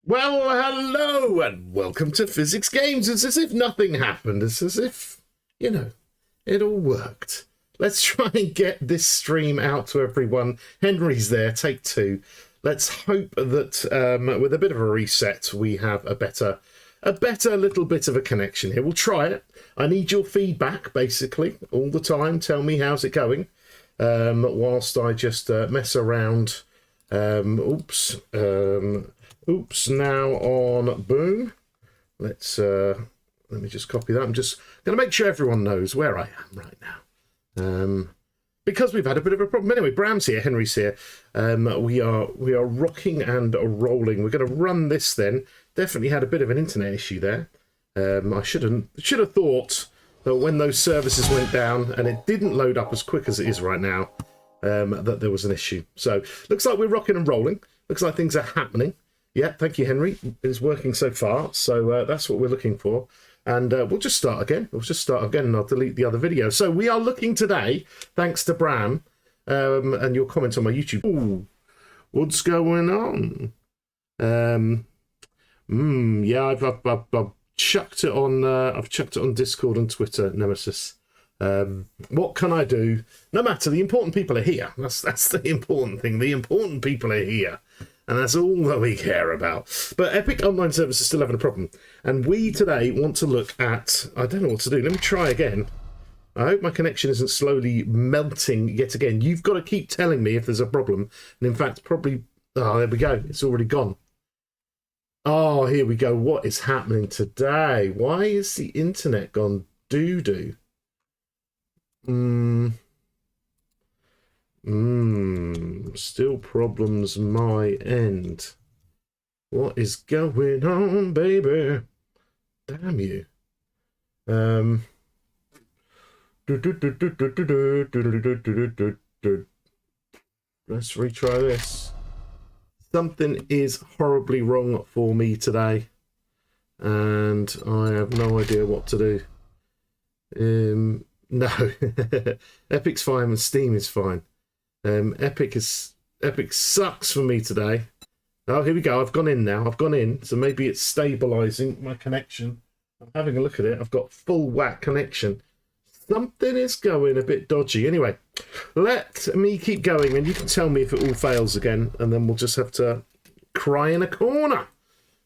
Well, hello and welcome to Physics Games. It's as if nothing happened. It's as if, it all worked. Let's try and get this stream out to everyone. Henry's there, take two. Let's hope that with a bit of a reset, we have a better little bit of a connection here. We'll try it. I need your feedback, basically, all the time. Tell me how's it going, whilst I just mess around. Oops, now on boom. Let me just copy that. I'm just going to make sure everyone knows where I am right now. Because we've had a bit of a problem. Anyway, Bram's here, Henry's here. We are rocking and rolling. We're going to run this then. Definitely had a bit of an internet issue there. I should have thought that when those services went down and it didn't load up as quick as it is right now, that there was an issue. So looks like we're rocking and rolling. Looks like things are happening. Yeah, thank you, Henry. It is working so far, so that's what we're looking for. And we'll just start again. And I'll delete the other video. So we are looking today, thanks to Bram, and your comment on my YouTube. Ooh, what's going on? Yeah, I've chucked it on. I've chucked it on Discord and Twitter, Nemesis. What can I do? No matter, the important people are here. That's the important thing. The important people are here. And that's all that we care about. But Epic Online Service is still having a problem. And we today want to look at... I don't know what to do. Let me try again. I hope my connection isn't slowly melting yet again. You've got to keep telling me if there's a problem. And in fact, probably... Oh, there we go. It's already gone. Oh, here we go. What is happening today? Why is the internet gone doo-doo? Still problems my end. What is going on, baby? Damn you. Let's retry this. Something is horribly wrong for me today, and I have no idea what to do. No, Epic's fine and Steam is fine. Epic sucks for me today. Oh, here we go. I've gone in now. So maybe it's stabilizing my connection. I'm having a look at it. I've got full whack connection. Something is going a bit dodgy. Anyway, let me keep going, and you can tell me if it all fails again, and then we'll just have to cry in a corner.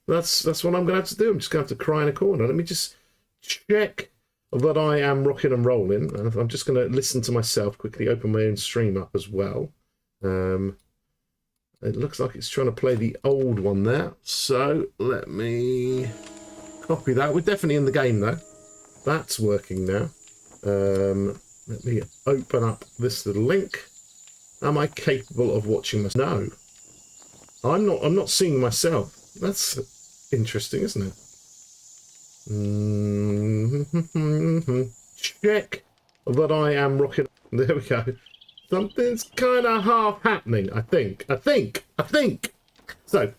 That's what I'm going to have to do. I'm just going to have to cry in a corner. Let me just check that I am rocking and rolling. I'm just going to listen to myself, quickly open my own stream up as well. It looks like it's trying to play the old one there. So let me copy that. We're definitely in the game though. That's working now. Let me open up this little link. Am I capable of watching myself? No. I'm not seeing myself. That's interesting, isn't it? Check that I am rocking. There we go. Something's kind of half happening, I think. So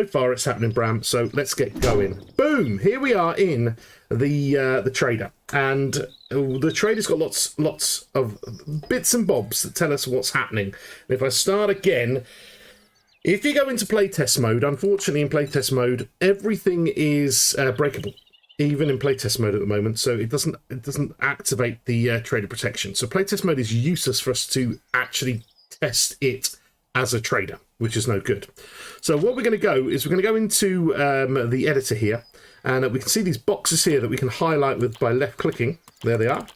far it's happening, Bram. So let's get going. Boom! Here we are in the trader, and the trader's got lots of bits and bobs that tell us what's happening. And if I start again. If you go into playtest mode, unfortunately in playtest mode, everything is breakable. Even in playtest mode at the moment, so it doesn't activate the trader protection. So playtest mode is useless for us to actually test it as a trader, which is no good. So what we're going to go is we're going to go into the editor here, and we can see these boxes here that we can highlight by left clicking. There they are.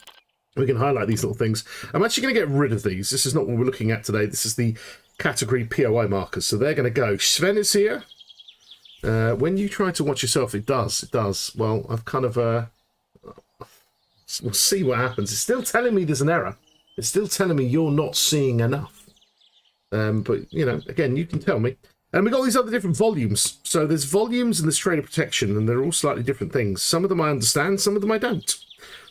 We can highlight these little things. I'm actually going to get rid of these. This is not what we're looking at today. This is the category POI markers. So they're going to go. Sven is here. When you try to watch yourself, it does. Well, I've kind of, we'll see what happens. It's still telling me there's an error. It's still telling me you're not seeing enough. But, again, you can tell me. And we've got these other different volumes. So there's volumes and there's trader protection, and they're all slightly different things. Some of them I understand, some of them I don't.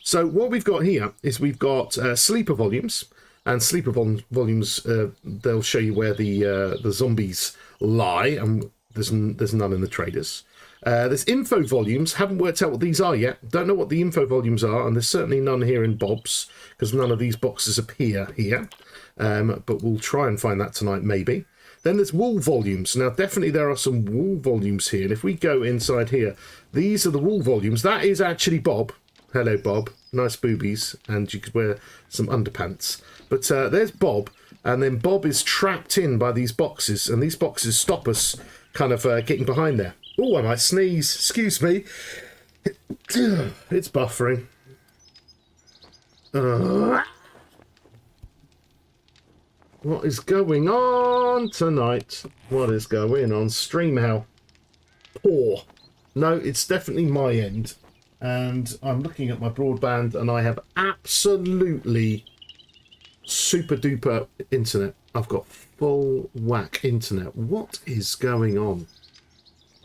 So what we've got here is we've got sleeper volumes. And sleeper volumes, they'll show you where the zombies lie, and there's none in the traders. There's info volumes. Haven't worked out what these are yet. Don't know what the info volumes are, and there's certainly none here in Bob's because none of these boxes appear here. But we'll try and find that tonight, maybe. Then there's wool volumes. Now, definitely there are some wool volumes here. And if we go inside here, these are the wool volumes. That is actually Bob. Hello, Bob. Nice boobies. And you could wear some underpants. But there's Bob. And then Bob is trapped in by these boxes. And these boxes stop us kind of getting behind there. Oh, I might sneeze. Excuse me. It's buffering. What is going on tonight? What is going on? Stream hell. Poor. No, it's definitely my end. And I'm looking at my broadband and I have absolutely super duper internet. I've got full whack internet. What is going on?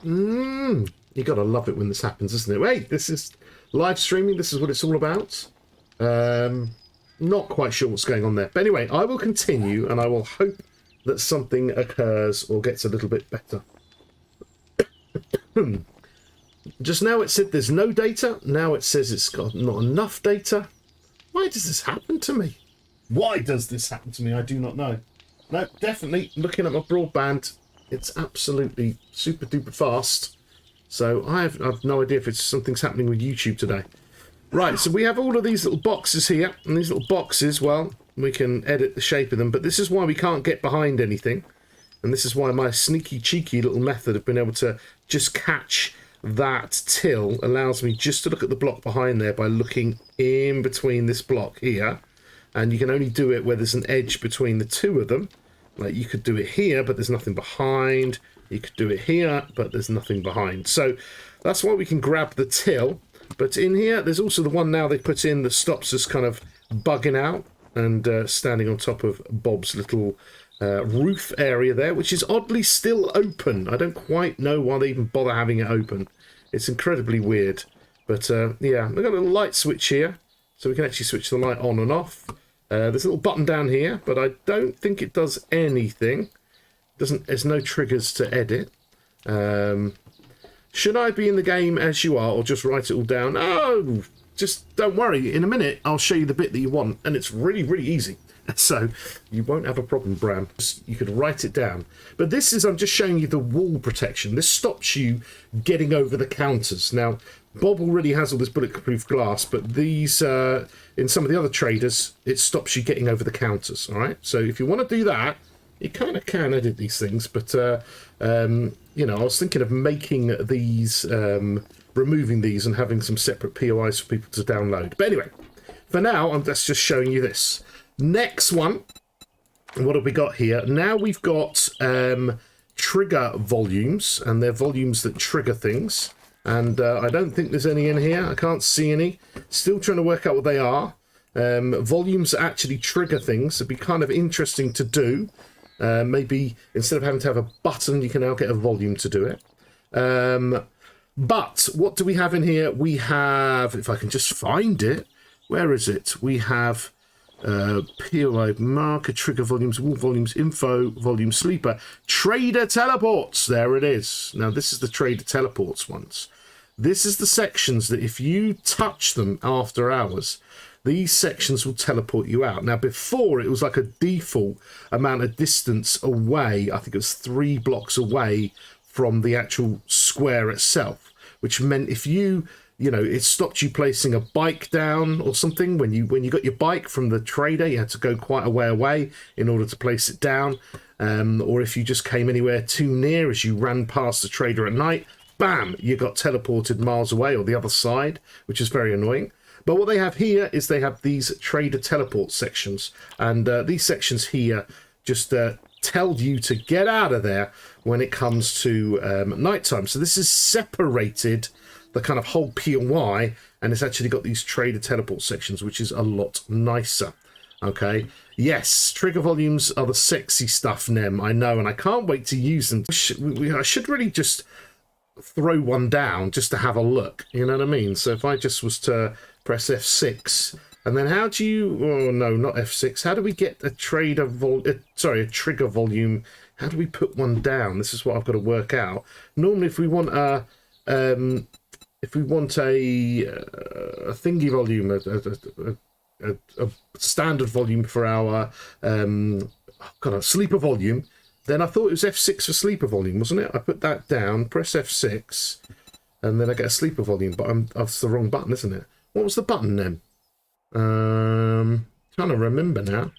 You gotta love it when this happens, isn't it? Wait, this is live streaming. This is what it's all about. Not quite sure what's going on there. But anyway, I will continue and I will hope that something occurs or gets a little bit better. Just now it said there's no data. Now it says it's got not enough data. Why does this happen to me? Why does this happen to me? I do not know. No, definitely looking at my broadband, it's absolutely super duper fast. So I've no idea if something's happening with YouTube today. Right, so we have all of these little boxes here, and these little boxes, well, we can edit the shape of them, but this is why we can't get behind anything, and this is why my sneaky, cheeky little method of being able to just catch that till allows me just to look at the block behind there by looking in between this block here, and you can only do it where there's an edge between the two of them. Like, you could do it here, but there's nothing behind. You could do it here, but there's nothing behind. So that's why we can grab the till. But in here, there's also the one now they put in that stops us kind of bugging out and standing on top of Bob's little roof area there, which is oddly still open. I don't quite know why they even bother having it open. It's incredibly weird. But yeah, we've got a little light switch here, so we can actually switch the light on and off. There's a little button down here, but I don't think it does anything. There's no triggers to edit. Should I be in the game as you are, or just write it all down? Oh, just don't worry. In a minute, I'll show you the bit that you want, and it's really, really easy. So you won't have a problem, Bram. You could write it down. But this is, I'm just showing you the wall protection. This stops you getting over the counters. Now, Bob already has all this bulletproof glass, but these, in some of the other traders, it stops you getting over the counters, all right? So if you want to do that, you kind of can edit these things, but, you know, I was thinking of making these, removing these and having some separate POIs for people to download. But anyway, for now, I'm just showing you this. Next one, what have we got here? Now we've got trigger volumes, and they're volumes that trigger things. And I don't think there's any in here. I can't see any. Still trying to work out what they are. Volumes that actually trigger things. It'd be kind of interesting to do. Maybe instead of having to have a button, you can now get a volume to do it. But what do we have in here? We have, if I can just find it, where is it? We have POI marker, trigger volumes, wall volumes, info, volume, sleeper, trader teleports. There it is. Now this is the trader teleports ones. This is the sections that if you touch them after hours, these sections will teleport you out. Now, before, it was like a default amount of distance away. I think it was 3 blocks away from the actual square itself, which meant if you know, it stopped you placing a bike down or something. When you got your bike from the trader, you had to go quite a way away in order to place it down. Or if you just came anywhere too near as you ran past the trader at night, bam, you got teleported miles away or the other side, which is very annoying. But what they have here is they have these trader teleport sections. And these sections here just tell you to get out of there when it comes to nighttime. So this is separated the kind of whole POI, and it's actually got these trader teleport sections, which is a lot nicer. Okay, yes, trigger volumes are the sexy stuff, Nem, I know, and I can't wait to use them. I should really just throw one down just to have a look, you know what I mean? So if I just was to press F6, and then how do you, oh no, not F6, how do we get a trigger volume? How do we put one down? This is what I've got to work out. Normally if we want a thingy volume, a standard volume for our sleeper volume, Then I thought it was F6 for sleeper volume, wasn't it? I put that down, press F6, and then I get a sleeper volume, but that's the wrong button, isn't it? What was the button then? Trying to remember now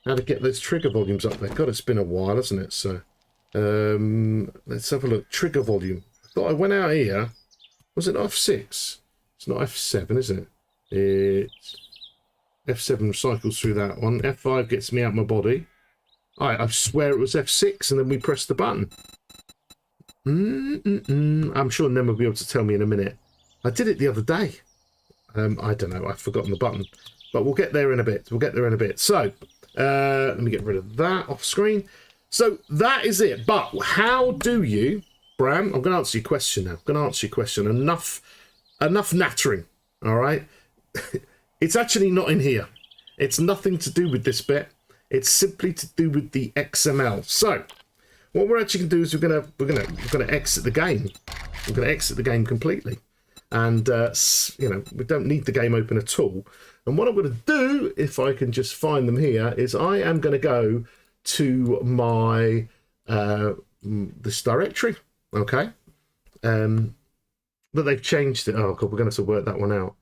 how to get those trigger volumes up there. God, it's been a while, hasn't it? So, let's have a look. Trigger volume. I thought I went out here. Was it F6? It's not F7, is it? It's F7 cycles through that one. F5 gets me out my body. I swear it was F6, and then we press the button. I'm sure Nem will be able to tell me in a minute. I did it the other day. I don't know. I've forgotten the button. But we'll get there in a bit. So, let me get rid of that off screen. So, that is it. But how do you... Bram, I'm going to answer your question now. Enough nattering, all right? It's actually not in here. It's nothing to do with this bit. It's simply to do with the XML. So, what we're actually going to do is we're going to exit the game. We're going to exit the game completely, and you know, we don't need the game open at all. And what I'm going to do, if I can just find them here, is I am going to go to my this directory. Okay, but they've changed it. Oh god, we're going to have to work that one out.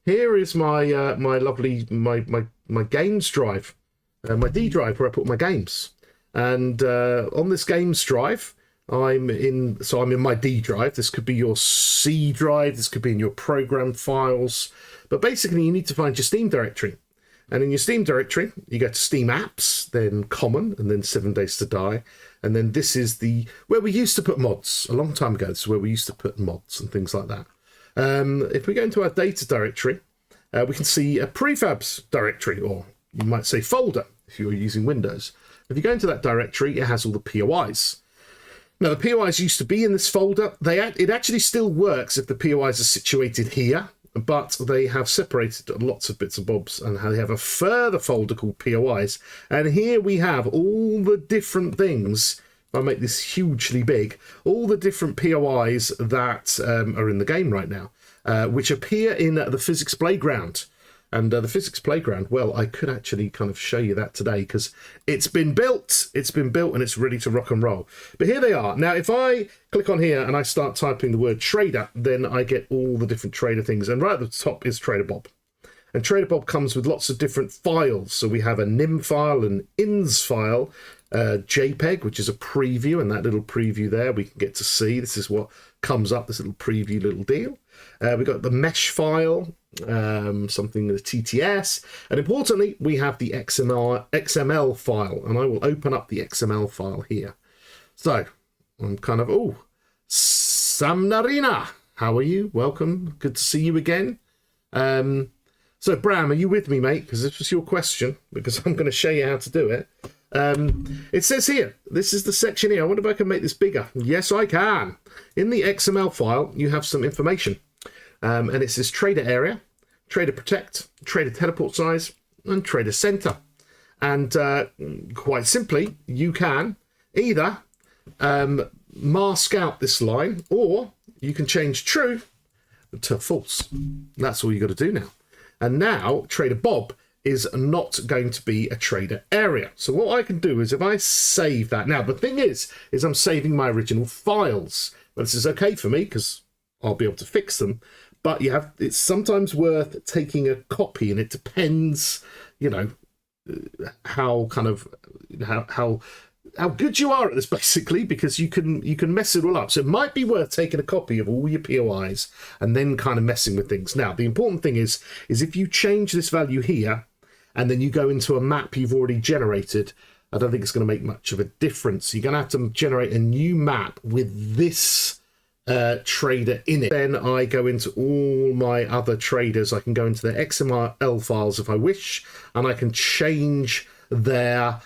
Here is my my lovely my games drive. My D drive where I put my games, and on this games drive I'm in my D drive. This could be your C drive, this could be in your program files, but basically you need to find your Steam directory, and in your Steam directory you go to Steam apps, then common, and then 7 Days to Die, and then this is where we used to put mods a long time ago. This is where we used to put mods and things like that. If we go into our data directory, we can see a prefabs directory, or you might say folder if you're using Windows. If you go into that directory, it has all the POIs. Now, the POIs used to be in this folder. It actually still works if the POIs are situated here, but they have separated lots of bits and bobs, and they have a further folder called POIs. And here we have all the different things. If I make this hugely big, all the different POIs that are in the game right now, which appear in the physics playground. And the physics playground, well, I could actually kind of show you that today because it's been built. It's been built and it's ready to rock and roll. But here they are. Now, if I click on here and I start typing the word trader, then I get all the different trader things. And right at the top is Trader Bob. And Trader Bob comes with lots of different files. So we have a NIM file, an INS file, JPEG, which is a preview. And that little preview there, we can get to see. This is what comes up, this little preview little deal. We've got the mesh file, something the TTS, and importantly we have the XML file, and I will open up the XML file here. So I'm kind of Samnarina, how are you? Welcome, good to see you again. So Bram, are you with me, mate? Because this was your question, because I'm going to show you how to do it. It says here, this is the section here. I wonder if I can make this bigger. Yes, I can. In the XML file, you have some information. And it says trader area, trader protect, trader teleport size, and trader center. And quite simply, you can either mask out this line, or you can change true to false. That's all you got to do now. And now Trader Bob is not going to be a trader area. So what I can do is if I save that, now the thing is I'm saving my original files. But this is okay for me because I'll be able to fix them. But it's sometimes worth taking a copy, and it depends, you know, how good you are at this, basically, because you can mess it all up. So it might be worth taking a copy of all your POIs and then kind of messing with things. Now, the important thing is if you change this value here and then you go into a map you've already generated, I don't think it's going to make much of a difference. You're going to have to generate a new map with this trader in it. Then I go into all my other traders. I can go into their XML files if I wish, and I can change their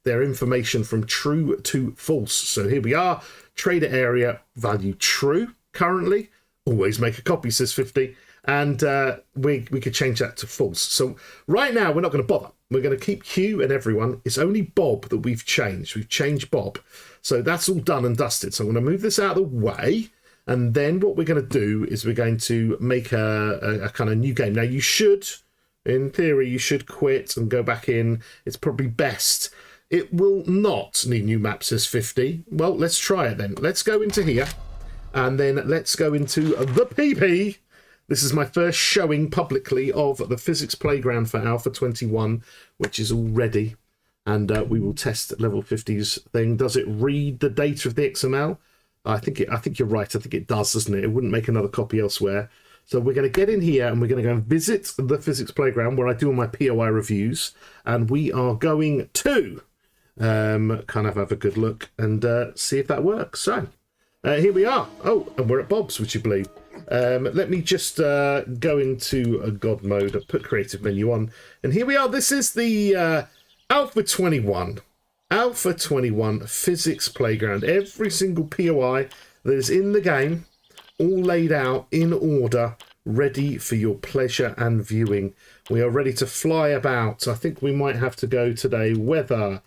information from true to false. So here we are, trader area value true currently. Always make a copy, says 50, and we could change that to false. So right now we're not going to bother. We're going to keep Hugh and everyone. It's only Bob that we've changed. We've changed Bob. So that's all done and dusted. So I'm going to move this out of the way. And then what we're going to do is we're going to make a kind of new game. Now you should, in theory, you should quit and go back in. It's probably best It will not need new map, says 50. Well, let's try it then. Let's go into here, and then let's go into the PP. This is my first showing publicly of the physics playground for Alpha 21, which is all ready. And we will test level 50's thing. Does it read the data of the XML? I think you're right. I think it does, doesn't it? It wouldn't make another copy elsewhere. So we're going to get in here and we're going to go and visit the physics playground where I do all my POI reviews. And we are going to kind of have a good look and see if that works. So here we are. Oh, and we're at Bob's, would you believe? Let me just go into God mode. Put creative menu on. And here we are. This is the Alpha 21 physics playground. Every single POI that is in the game, all laid out in order, ready for your pleasure and viewing. We are ready to fly about. I think we might have to go today. Weather,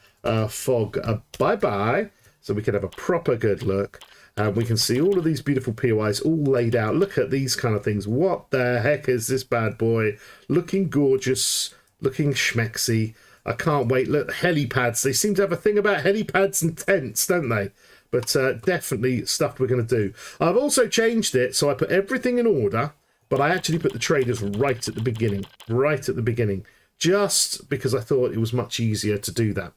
fog, bye-bye, so we can have a proper good look. We can see all of these beautiful POIs all laid out. Look at these kind of things. What the heck is this bad boy? Looking gorgeous, looking schmexy. I can't wait. Look, helipads. They seem to have a thing about helipads and tents, don't they? But definitely stuff we're going to do. I've also changed it, so I put everything in order, but I actually put the traders right at the beginning. Right at the beginning. Just because I thought it was much easier to do that.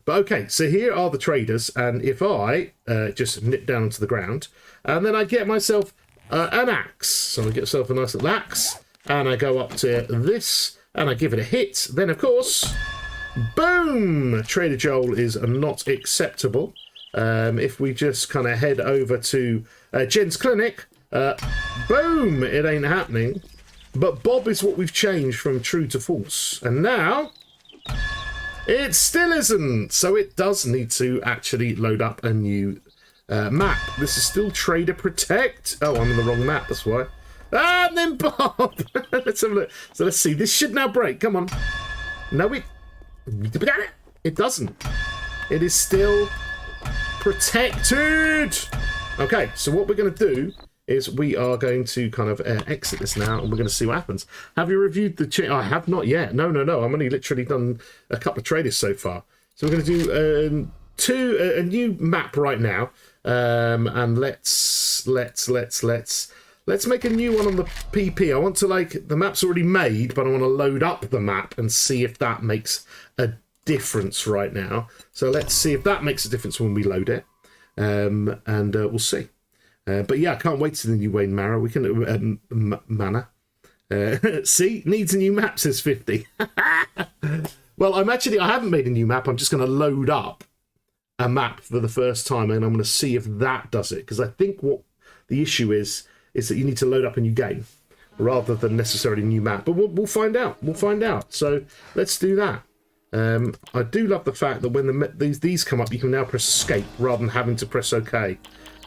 But okay, so here are the traders, and if I just nip down onto the ground, and then I get myself an axe. So I get myself a nice little axe, and I go up to this, and I give it a hit. Then, of course, boom! Trader Joel is not acceptable. If we just kind of head over to Jen's clinic, boom! It ain't happening. But Bob is what we've changed from true to false. And now, it still isn't. So it does need to actually load up a new map. This is still Trader Protect. Oh, I'm on the wrong map, that's why. Ah, and then Bob! Let's have a look. So let's see. This should now break. Come on. No, it doesn't. It is still protected. Okay, so what we're going to do is we are going to kind of exit this now, and we're going to see what happens. Have you reviewed the... I have not yet. No. I've only literally done a couple of traders so far. So we're going to do a new map right now. And let's make a new one on the PP. I want to, like, the map's already made, but I want to load up the map and see if that makes a difference right now. So let's see if that makes a difference when we load it. And we'll see. But yeah, I can't wait to the new Wayne Mara. We can Mana. See, needs a new map, says 50. Well, I haven't made a new map. I'm just going to load up a map for the first time, and I'm going to see if that does it. Because I think what the issue is that you need to load up a new game rather than necessarily a new map. But we'll find out. We'll find out. So let's do that. I do love the fact that when these come up, you can now press escape rather than having to press OK,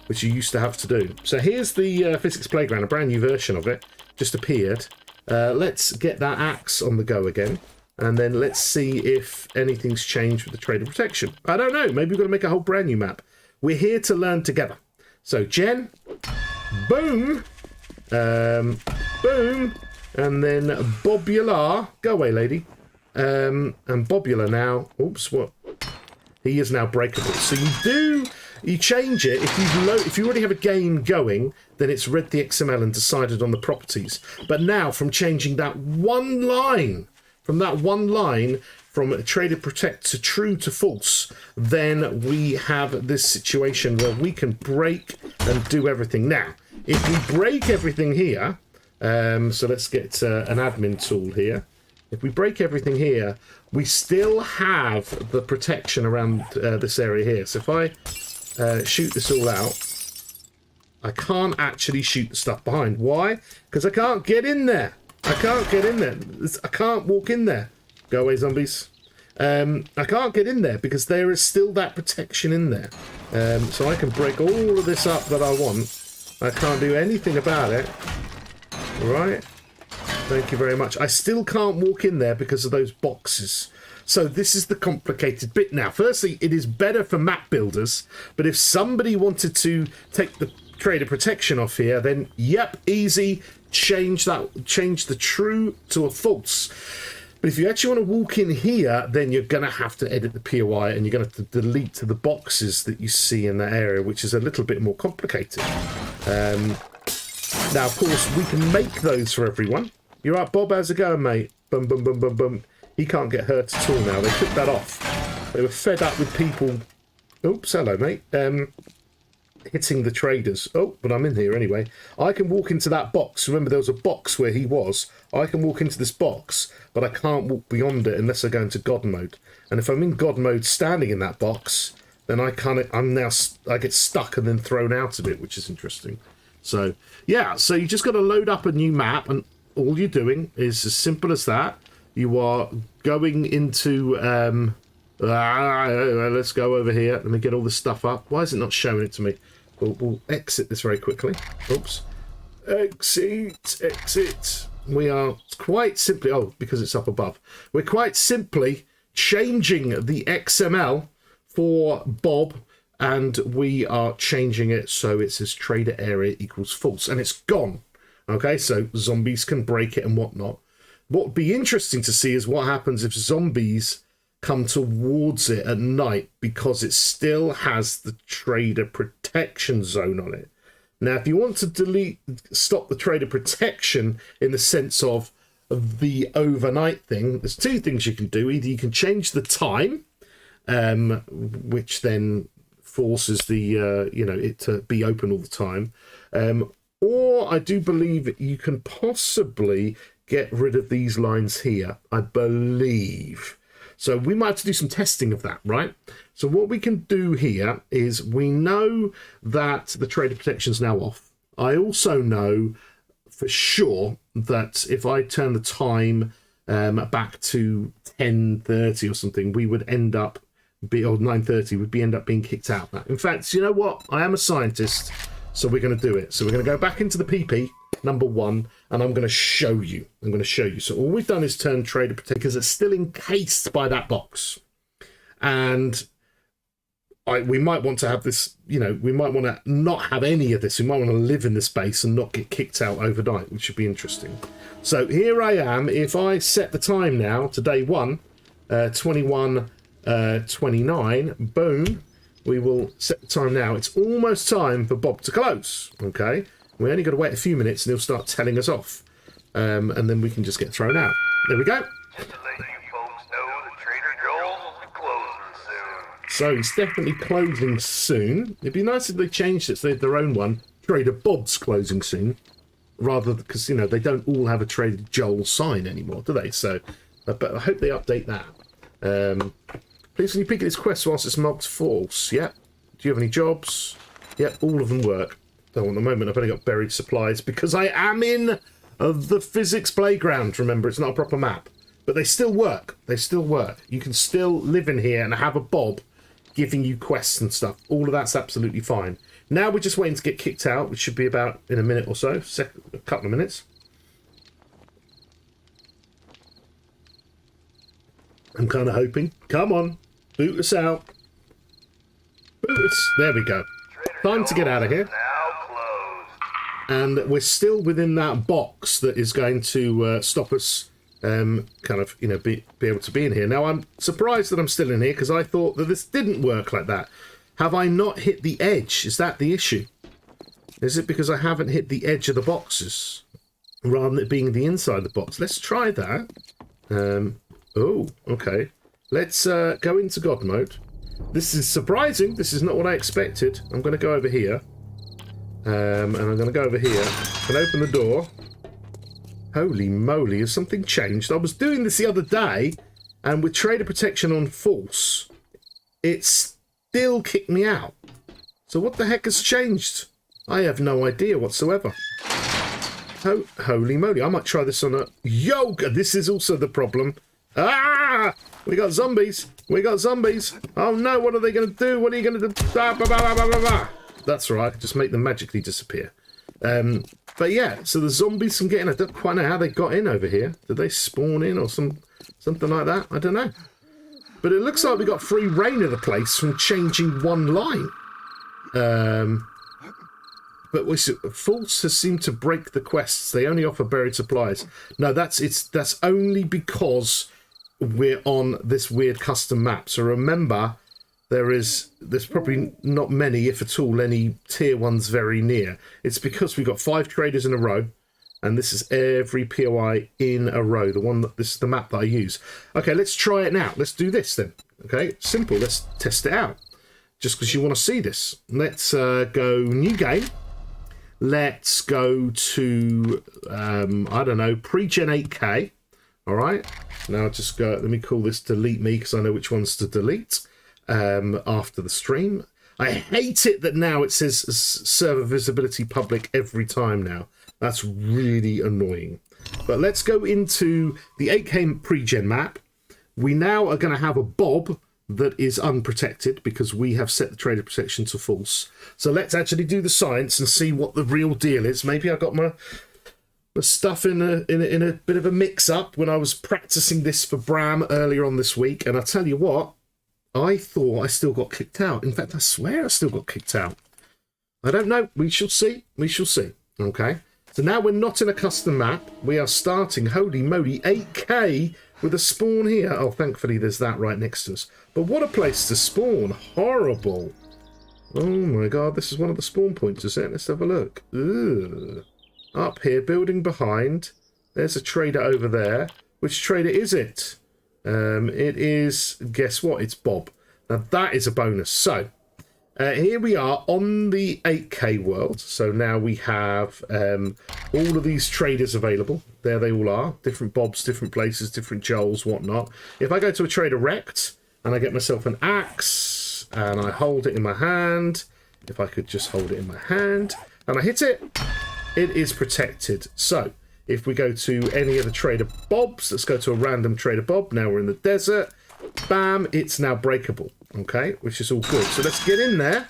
which you used to have to do. So here's the physics playground, a brand new version of it, just appeared. Let's get that axe on the go again, and then let's see if anything's changed with the trader protection. I don't know, maybe we've got to make a whole brand new map. We're here to learn together. So Jen, boom, boom, and then Bobula, go away lady, and Bobula now, oops, what? He is now breakable. So you change it, if you already have a game going, then it's read the XML and decided on the properties. But now, from changing that one line, from Trader Protect to true to false, then we have this situation where we can break and do everything. Now, if we break everything here, so let's get an admin tool here. If we break everything here, we still have the protection around this area here. So if I shoot this all out, I can't actually shoot the stuff behind. Why? Because I can't get in there. I can't walk in there. Go away, zombies. I can't get in there because there is still that protection in there. So I can break all of this up that I want. I can't do anything about it. Right? Thank you very much. I still can't walk in there because of those boxes. So this is the complicated bit now. Firstly, it is better for map builders, but if somebody wanted to take the trader protection off here, then yep, easy, change the true to a false. But if you actually want to walk in here, then you're going to have to edit the POI and you're going to have to delete the boxes that you see in that area, which is a little bit more complicated. Now, of course, we can make those for everyone. You're right, Bob, how's it going, mate? Bum, bum, bum, bum, bum. He can't get hurt at all now. They took that off. They were fed up with people... Oops, hello, mate. Hitting the traders. Oh, but I'm in here anyway. I can walk into that box. Remember, there was a box where he was. I can walk into this box, but I can't walk beyond it unless I go into God mode. And if I'm in God mode standing in that box, then I get stuck and then thrown out of it, which is interesting. So, yeah, so you just got to load up a new map, and all you're doing is as simple as that. You are going into... let's go over here. Let me get all this stuff up. Why is it not showing it to me? We'll exit this very quickly. Oops. Exit. We are quite simply... Oh, because it's up above. We're quite simply changing the XML for Bob, and we are changing it so it says trader area equals false, and it's gone. Okay, so zombies can break it and whatnot. What would be interesting to see is what happens if zombies come towards it at night, because it still has the trader protection zone on it. Now, if you want to stop the trader protection in the sense of the overnight thing, there's two things you can do. Either you can change the time, which then forces the it to be open all the time, or I do believe you can possibly get rid of these lines here, I believe. So we might have to do some testing of that, right? So what we can do here is we know that the trader protection is now off. I also know for sure that if I turn the time back to 10:30 or something, we would end up, or 9:30, we'd end up being kicked out. In fact, you know what? I am a scientist, so we're going to do it. So we're going to go back into the PP, number 1, and I'm going to show you. So all we've done is turn trader protection, because it's still encased by that box. And we might want to have this, we might want to not have any of this. We might want to live in this base and not get kicked out overnight, which should be interesting. So here I am. If I set the time now to day 1, 21:29, boom, we will set the time now. It's almost time for Bob to close, okay? We only got to wait a few minutes and he'll start telling us off. And then we can just get thrown out. There we go. Just to let you folks know that Trader Joel's will be closing soon. So he's definitely closing soon. It'd be nice if they changed it so they had their own one. Trader Bob's closing soon. Rather, because, they don't all have a Trader Joel sign anymore, do they? So, but I hope they update that. Please, can you pick this quest whilst it's marked false? Yep. Do you have any jobs? Yep, all of them work. Though at the moment I've only got buried supplies because I am in the physics playground. Remember, it's not a proper map. But they still work. You can still live in here and have a Bob giving you quests and stuff. All of that's absolutely fine. Now we're just waiting to get kicked out, which should be about in a minute or so. A couple of minutes. I'm kind of hoping. Come on. Boot us out. Boot us. There we go. Time to get out of here. And we're still within that box that is going to stop us be able to be in here. Now, I'm surprised that I'm still in here because I thought that this didn't work like that. Have I not hit the edge? Is that the issue? Is it because I haven't hit the edge of the boxes rather than it being the inside of the box? Let's try that. Oh, okay. Let's go into God mode. This is surprising. This is not what I expected. I'm going to go over here. And I'm going to go over here and open the door. Holy moly, has something changed? I was doing this the other day, and with trader protection on false, it still kicked me out. So what the heck has changed? I have no idea whatsoever. Holy moly, I might try this on a yoga. This is also the problem. Ah! We got zombies. Oh no, what are they going to do? What are you going to do? That's right, just make them magically disappear. But yeah, so the zombies can get in. I don't quite know how they got in over here. Did they spawn in or something like that? I don't know. But it looks like we got free reign of the place from changing one line. But False has seemed to break the quests. They only offer buried supplies. No, that's only because we're on this weird custom map. So remember, there's probably not many, if at all, any tier ones very near. It's because we've got 5 traders in a row, and this is every POI in a row. This is the map that I use. Okay, let's try it now. Let's do this then. Okay, simple. Let's test it out. Just because you want to see this. Let's go new game. Let's go to, I don't know, pre-gen 8K. All right. Now just go, let me call this delete me because I know which ones to delete after the stream. I hate it that now it says server visibility public every time now. That's really annoying. But let's go into the 8K pre-gen map. We now are going to have a Bob that is unprotected because we have set the trader protection to false. So let's actually do the science and see what the real deal is. Maybe I got my stuff in a bit of a mix-up when I was practicing this for Bram earlier on this week. And I tell you what, I thought I still got kicked out. In fact, I swear I still got kicked out. I don't know. We shall see. We shall see. Okay. So now we're not in a custom map. We are starting, holy moly, 8K with a spawn here. Oh, thankfully there's that right next to us. But what a place to spawn. Horrible. Oh my god, this is one of the spawn points, is it? Let's have a look. Ugh. Up here, building behind. There's a trader over there. Which trader is it? It is, guess what? It's Bob. Now that is a bonus. So, here we are on the 8K world. So now we have all of these traders available. There they all are. Different Bobs, different places, different Joels, whatnot. If I go to a trader wrecked and I get myself an axe and I hold it in my hand, if I could just hold it in my hand and I hit it, it is protected. So if we go to any of the trader Bobs, let's go to a random trader Bob. Now we're in the desert. Bam, it's now breakable. Okay, which is all good. So let's get in there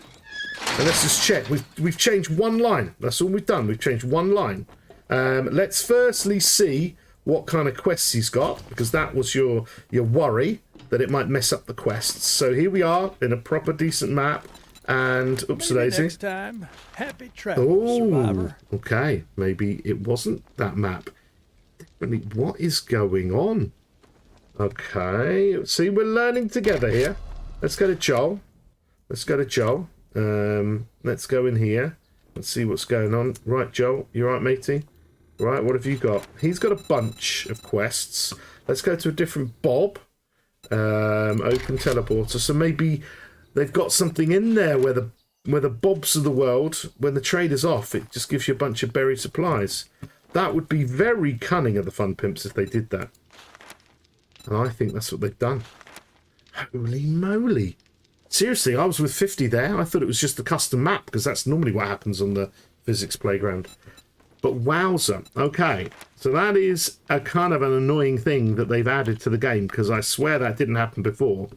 and let's just check. We've changed one line. That's all we've done. We've changed one line. Let's firstly see what kind of quests he's got, because that was your worry that it might mess up the quests. So here we are in a proper decent map, and oops daisy. Next time, happy travels, survivor. Okay, maybe it wasn't that map. What is going on? Okay, see, we're learning together here. Let's go to Joel. Let's go to Joel. Let's go in here. Let's see what's going on. Right, Joel, you right, matey? Right, what have you got? He's got a bunch of quests. Let's go to a different Bob. Open teleporter. So maybe they've got something in there where the Bobs of the world, when the trader's off, it just gives you a bunch of buried supplies. That would be very cunning of the Fun Pimps if they did that. And I think that's what they've done. Holy moly. Seriously, I was with 50 there. I thought it was just the custom map, because that's normally what happens on the physics playground. But wowza. Okay, so that is a kind of an annoying thing that they've added to the game, because I swear that didn't happen before.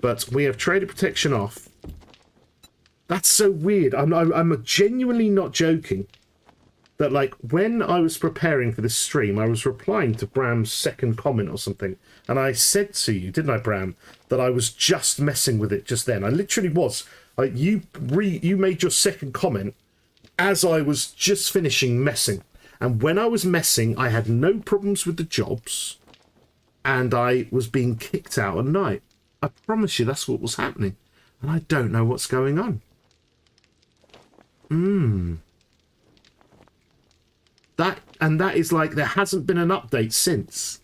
But we have trader protection off. That's so weird. I'm genuinely not joking. That, like, when I was preparing for this stream, I was replying to Bram's second comment or something. And I said to you, didn't I, Bram, that I was just messing with it just then. I literally was. Like, you made your second comment as I was just finishing messing. And when I was messing, I had no problems with the jobs. And I was being kicked out at night. I promise you that's what was happening. And I don't know what's going on. That is like, there hasn't been an update since.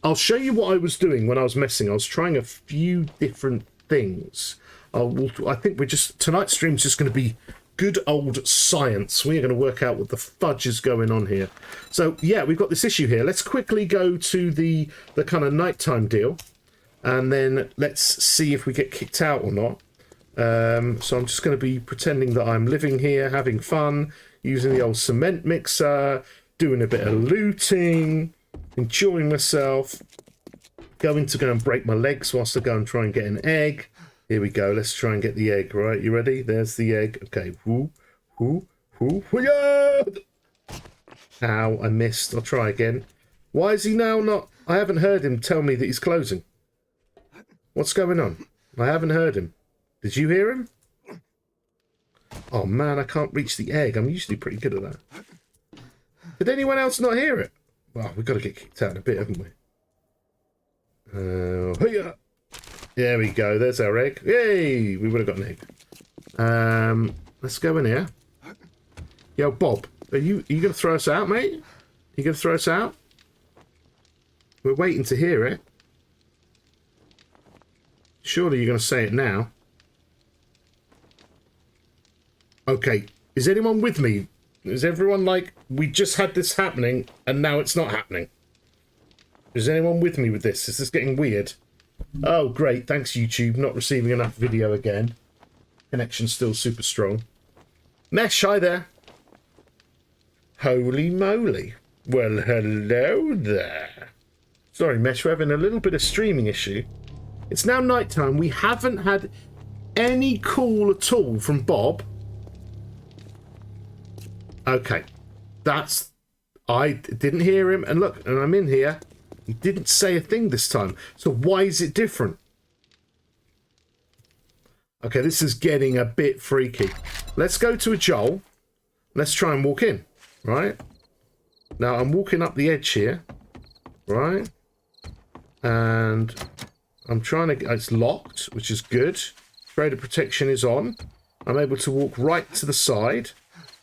I'll show you what I was doing when I was messing. I was trying a few different things. I think tonight's stream's just going to be good old science. We're going to work out what the fudge is going on here. So yeah, we've got this issue here. Let's quickly go to the kind of nighttime deal, and then let's see if we get kicked out or not. So I'm just going to be pretending that I'm living here, having fun, using the old cement mixer, doing a bit of looting, enjoying myself, going to go and break my legs whilst I go and try and get an egg. Here we go. Let's try and get the egg, right? You ready? There's the egg. Okay. Whoo. Yeah! Ow, I missed. I'll try again. Why is he now not... I haven't heard him tell me that he's closing. What's going on? I haven't heard him. Did you hear him? Oh man, I can't reach the egg. I'm usually pretty good at that. Did anyone else not hear it? Well, we've got to get kicked out in a bit, haven't we? Hiya! There we go. There's our egg. Yay! We would have got an egg. Let's go in here. Yo, Bob, are you going to throw us out, mate? You going to throw us out? We're waiting to hear it. Surely you're going to say it now. Okay. Is anyone with me? Is everyone like, we just had this happening and now it's not happening? Is anyone with me with this? Is this getting weird? Oh, great. Thanks, YouTube. Not receiving enough video again. Connection's still super strong. Mesh, hi there. Holy moly. Well, hello there. Sorry, Mesh, we're having a little bit of streaming issue. It's now nighttime. We haven't had any call at all from Bob. Okay. I didn't hear him. And look, and I'm in here. He didn't say a thing this time. So why is it different? Okay, this is getting a bit freaky. Let's go to a Joel. Let's try and walk in. Right? Now, I'm walking up the edge here. Right? And I'm trying to... It's locked, which is good. Trader protection is on. I'm able to walk right to the side.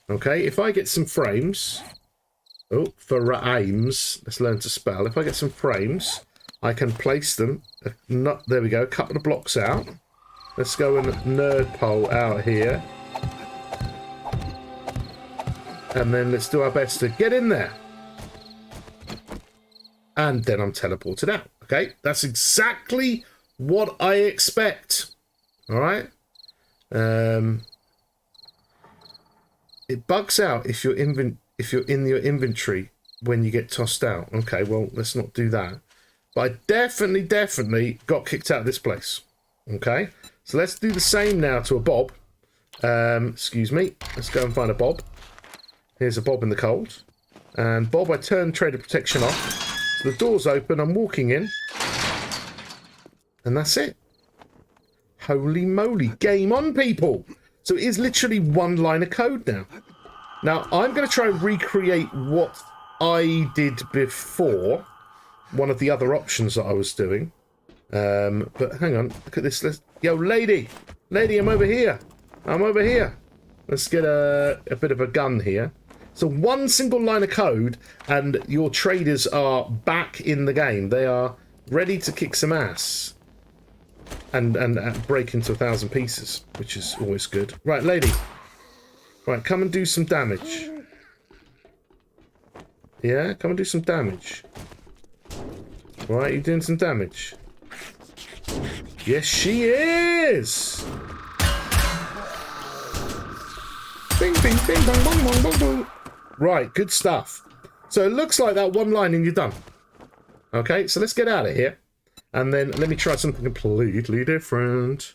Okay, if I get some frames... Oh, for aims. Let's learn to spell. If I get some frames, I can place them. There we go, a couple of blocks out. Let's go and nerd pole out here. And then let's do our best to get in there. And then I'm teleported out. Okay, that's exactly what I expect. All right. It bugs out if you're in your inventory when you get tossed out. Okay, well, let's not do that. But I definitely got kicked out of this place. Okay, so let's do the same now to a Bob. Excuse me. Let's go and find a Bob. Here's a Bob in the cold. And Bob, I turned trader protection off. So the door's open. I'm walking in. And that's it. Holy moly. Game on, people. So it is literally one line of code now. Now, I'm going to try and recreate what I did before. One of the other options that I was doing. But hang on. Look at this. Yo, lady. Lady, I'm over here. I'm over here. Let's get a bit of a gun here. So one single line of code and your traders are back in the game. They are ready to kick some ass. And break into 1,000 pieces, which is always good. Right, lady. Right, come and do some damage. Yeah, come and do some damage. Right, you doing some damage? Yes, she is! Bing, bing, bing, bong, bong, bong, bong, bong. Right, good stuff. So it looks like that one line and you're done. Okay, so let's get out of here. And then let me try something completely different.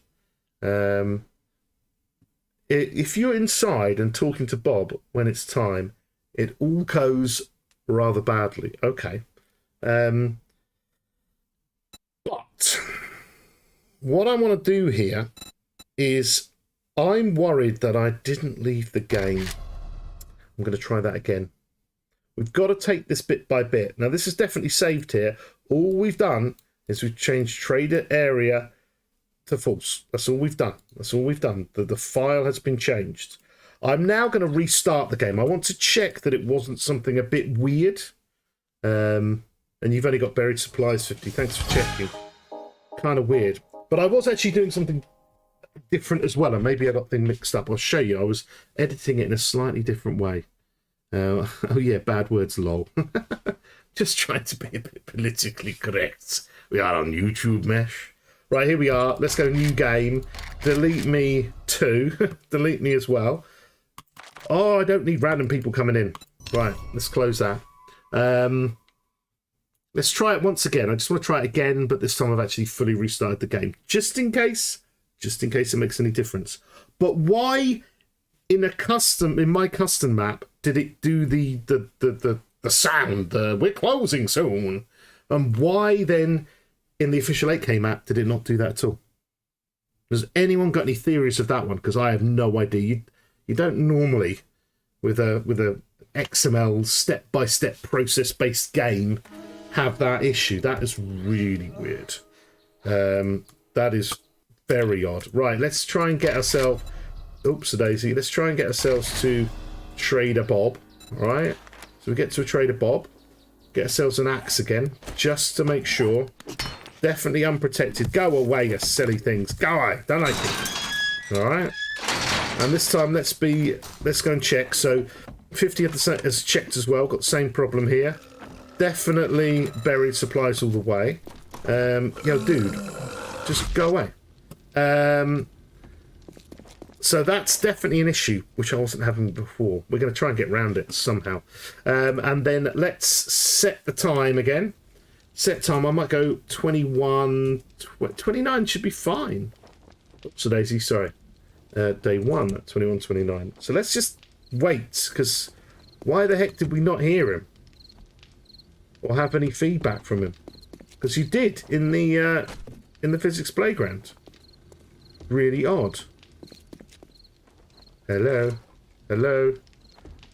If you're inside and talking to Bob when it's time, it all goes rather badly. Okay. But what I want to do here is I'm worried that I didn't leave the game. I'm going to try that again. We've got to take this bit by bit. Now, this is definitely saved here. All we've done is we've changed trader area to false. That's all we've done. That's all we've done. The file has been changed. I'm now going to restart the game. I want to check that it wasn't something a bit weird. And you've only got buried supplies 50. Thanks for checking. Kind of weird. But I was actually doing something different as well, and maybe I got things mixed up. I'll show you. I was editing it in a slightly different way. Oh yeah, bad words, lol. Just trying to be a bit politically correct. We are on YouTube, Mesh. Right, here we are. Let's go new game. Delete me too. Delete me as well. Oh, I don't need random people coming in. Right, let's close that. Let's try it once again. I just want to try it again, but this time I've actually fully restarted the game. Just in case it makes any difference. But why in my custom map did it do the sound, we're closing soon? And why then in the official 8K map did it not do that at all? Has anyone got any theories of that one? Because I have no idea. You don't normally, with a XML step-by-step process-based game, have that issue. That is really weird. That is very odd. Right, let's try and get ourselves... Oops-a-daisy. Let's try and get ourselves to Trader Bob. All right? So we get to a Trader Bob. Get ourselves an axe again, just to make sure. Definitely unprotected. Go away, you silly things. Go away. Don't like it. All right? And this time, let's go and check. So 50% has checked as well. Got the same problem here. Definitely buried supplies all the way. Yo, dude, just go away. So that's definitely an issue, which I wasn't having before. We're going to try and get around it somehow. And then let's set the time again. Set time, I might go 29 should be fine. Oops, daisy, sorry. Day 1 at 21:29. So let's just wait, because why the heck did we not hear him? Or have any feedback from him? Because you did in the physics playground. Really odd. Hello? Hello?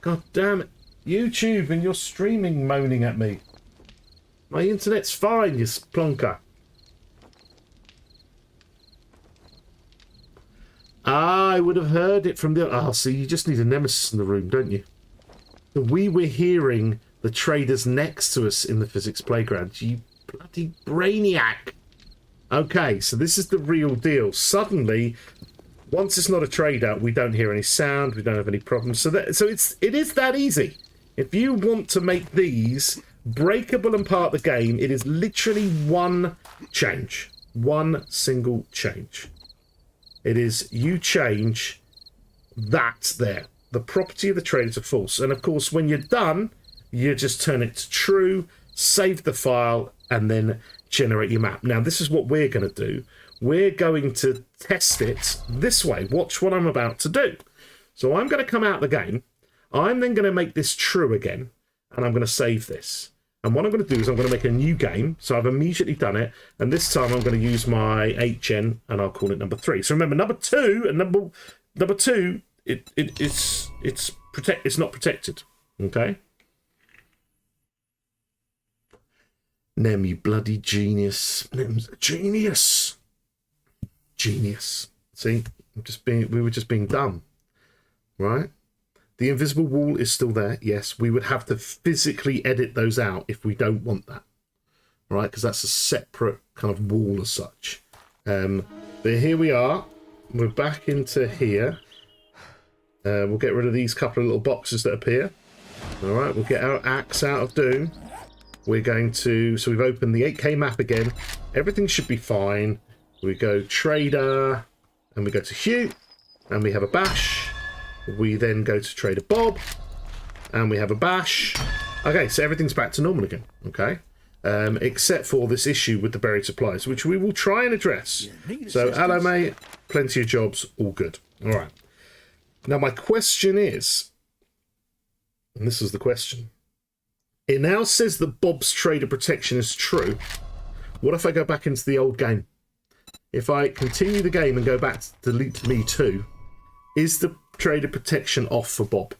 God damn it. YouTube and your streaming moaning at me. My internet's fine, you plonker. I would have heard it from the... Oh, see, you just need a nemesis in the room, don't you? We were hearing the traders next to us in the physics playground. You bloody brainiac. Okay, so this is the real deal. Suddenly... Once it's not a trader, we don't hear any sound, we don't have any problems. So it is that easy. If you want to make these breakable and part of the game, it is literally one change. One single change. It is you change that there. The property of the trader to false. And of course, when you're done, you just turn it to true, save the file, and then generate your map. Now, this is what we're going to do. We're going to test it this way. Watch what I'm about to do. So I'm going to come out of the game. I'm then going to make this true again. And I'm going to save this. And what I'm going to do is I'm going to make a new game. So I've immediately done it. And this time I'm going to use my 8gen and I'll call it number 3. So remember, number 2 and number 2, it's not protected. Okay? Nem, you bloody genius. Nem's a genius. Genius. See, we were just being dumb, right? The invisible wall is still there. Yes, we would have to physically edit those out if we don't want that, right? Because that's a separate kind of wall as such. But here we are. We're back into here. We'll get rid of these couple of little boxes that appear. All right, we'll get our axe out of Doom. We're going to... So we've opened the 8K map again. Everything should be fine. We go Trader, and we go to Hugh, and we have a bash. We then go to Trader Bob, and we have a bash. Okay, so everything's back to normal again, okay? Except for this issue with the buried supplies, which we will try and address. So, hello, mate. Plenty of jobs, all good. All right. Now, my question is, and this is the question. It now says that Bob's trader protection is true. What if I go back into the old game? If I continue the game and go back to delete me too, is the trader protection off for Bob?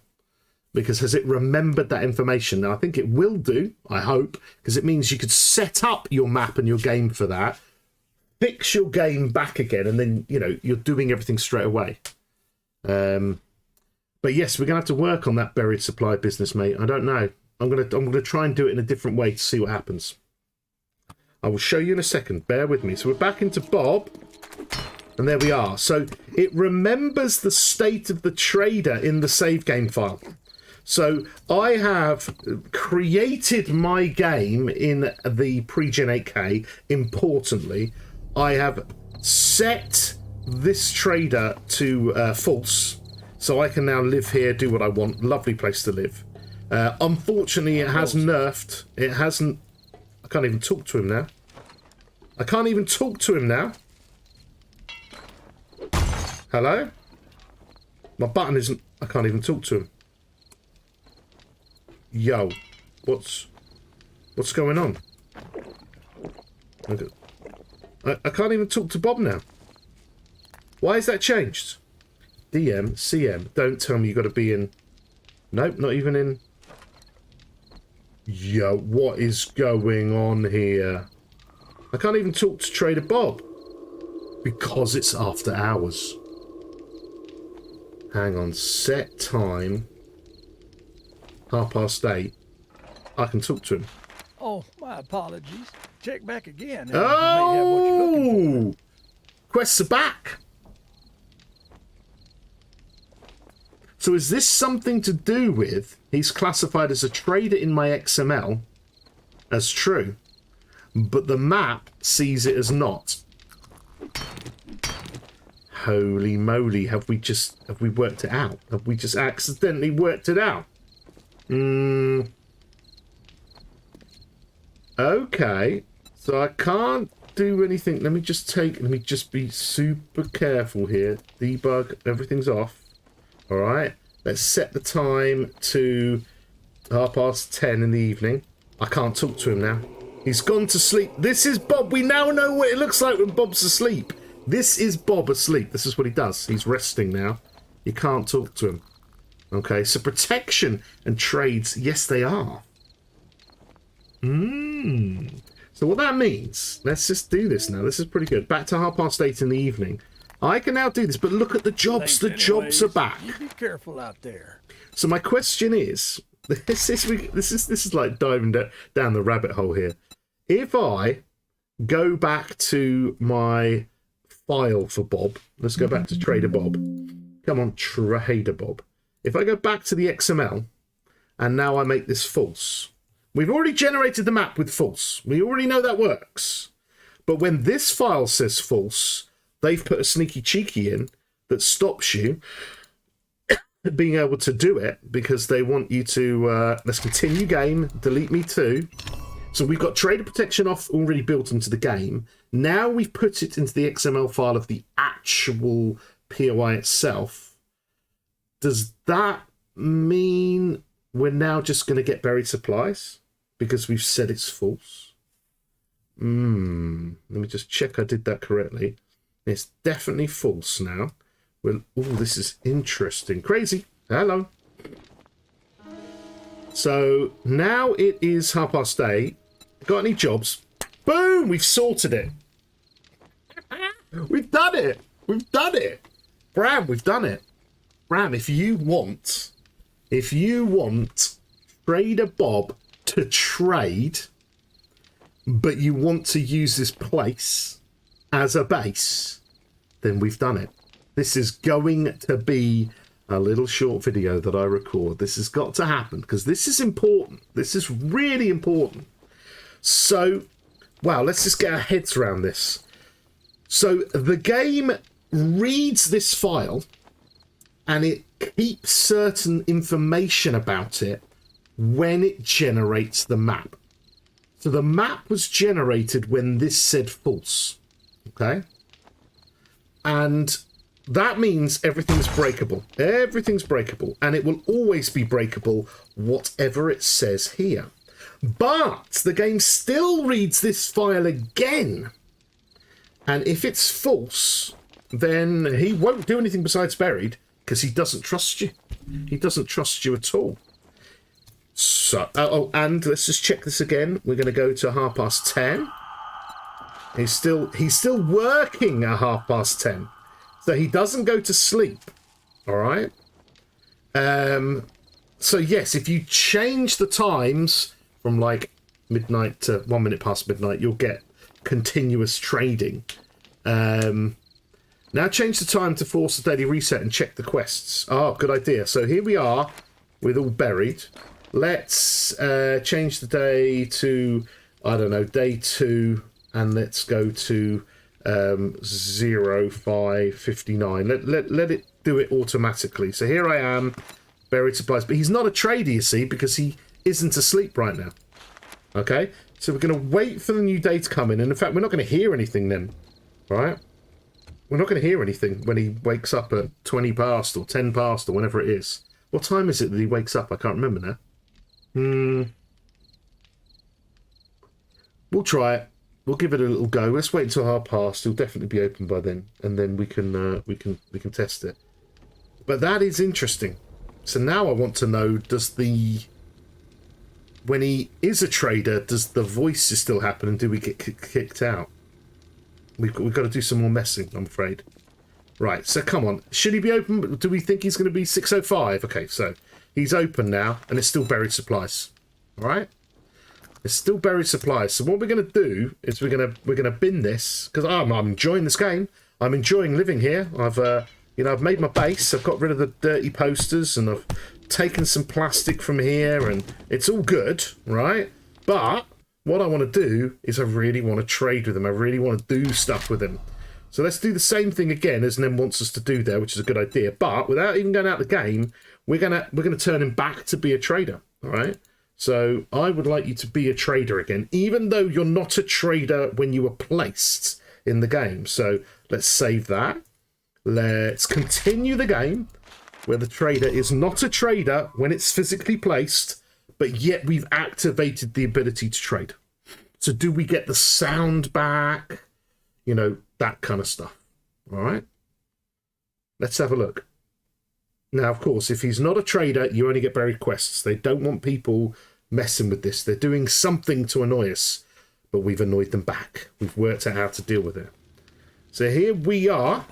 Because has it remembered that information? Now, I think it will do, I hope, because it means you could set up your map and your game for that, fix your game back again, and then, you know, you're doing everything straight away. But yes, we're going to have to work on that buried supply business, mate. I don't know. I'm gonna try and do it in a different way to see what happens. I will show you in a second. Bear with me. So we're back into Bob. And there we are. So it remembers the state of the trader in the save game file. So I have created my game in the pre-gen 8K. Importantly, I have set this trader to false. So I can now live here, do what I want. Lovely place to live. Unfortunately, it has nerfed. It hasn't... I can't even talk to him now. I can't even talk to him now. Hello? My button isn't... I can't even talk to him. Yo. What's going on? I can't even talk to Bob now. Why has that changed? DM, CM. Don't tell me you got to be in... Nope, not even in... Yo, what is going on here? I can't even talk to Trader Bob. Because it's after hours. Hang on, set time. 8:30. I can talk to him. Oh, my apologies. Check back again. And you may have what you're looking Oh! Quests are back. So is this something to do with he's classified as a trader in my XML as true, but the map sees it as not? Holy moly, have we worked it out? Have we just accidentally worked it out? Okay, so I can't do anything. Let me just be super careful here. Debug, everything's off. All right, let's set the time to 10:30 in the evening. I can't talk to him now. He's gone to sleep. This is Bob. We now know what it looks like when Bob's asleep. This is Bob asleep. This is what he does. He's resting now. You can't talk to him. Okay, so protection and trades, yes, they are. So what that means, let's just do this now. This is pretty good. Back to 8:30 in the evening. I can now do this, but look at the jobs. The jobs are back. You be careful out there. So my question is, this is like diving down the rabbit hole here. If I go back to my file for Bob, let's go back to Trader Bob. Come on, Trader Bob. If I go back to the XML, and now I make this false, we've already generated the map with false. We already know that works. But when this file says false, they've put a sneaky cheeky in that stops you being able to do it because they want you to, let's continue game, delete me too. So we've got trader protection off already built into the game. Now we've put it into the XML file of the actual POI itself. Does that mean we're now just going to get buried supplies because we've said it's false? Let me just check I did that correctly. It's definitely false now. Well, oh, this is interesting. Crazy. Hello. So now it is 8:30. Got any jobs? Boom! We've sorted it. We've done it. We've done it. Bram, we've done it. Bram, if you want Trader Bob to trade, but you want to use this place as a base, then we've done it. This is going to be a little short video that I record. This has got to happen because this is important. This is really important. So, wow, let's just get our heads around this. So the game reads this file and it keeps certain information about it when it generates the map. So the map was generated when this said false. Okay? And that means everything's breakable. Everything's breakable. And it will always be breakable, whatever it says here. But the game still reads this file again. And if it's false, then he won't do anything besides buried because he doesn't trust you. He doesn't trust you at all. So, and let's just check this again. We're going to go to 10:30. He's still working at 10:30. So he doesn't go to sleep. All right. So yes, if you change the times from like midnight to 1 minute past midnight, you'll get continuous trading. Now change the time to force the daily reset and check the quests. Oh, good idea. So here we are with all buried. Let's change the day to, I don't know, day 2, and let's go to 05:59. Let it do it automatically. So here I am, buried supplies, but he's not a trader, you see, because he isn't asleep right now. Okay, so we're going to wait for the new day to come in, and in fact, we're not going to hear anything then, right? We're not going to hear anything when he wakes up at 20 past or 10 past or whenever it is. What time is it that he wakes up? I can't remember now. We'll try it. We'll give it a little go. Let's wait until 10:30. It'll definitely be open by then, and then we can test it. But that is interesting. So now I want to know, when he is a trader, does the voices still happen and do we get kicked out? We've got to do some more messing, I'm afraid. Right, so come on. Should he be open? Do we think he's going to be 6:05? Okay, so he's open now, and it's still buried supplies. All right? It's still buried supplies. So what we're going to do is we're going to bin this, because I'm enjoying this game. I'm enjoying living here. I've made my base. I've got rid of the dirty posters, and I've taken some plastic from here, and it's all good, right? But what I want to do is I really want to trade with him. I really want to do stuff with him. So let's do the same thing again as Nem wants us to do there, which is a good idea. But without even going out the game, we're gonna turn him back to be a trader. All right. So I would like you to be a trader again, even though you're not a trader when you were placed in the game. So let's save that. Let's continue the game where the trader is not a trader when it's physically placed, but yet we've activated the ability to trade. So do we get the sound back? You know, that kind of stuff. All right. Let's have a look. Now, of course, if he's not a trader, you only get buried quests. They don't want people messing with this. They're doing something to annoy us, but we've annoyed them back. We've worked out how to deal with it. So here we are,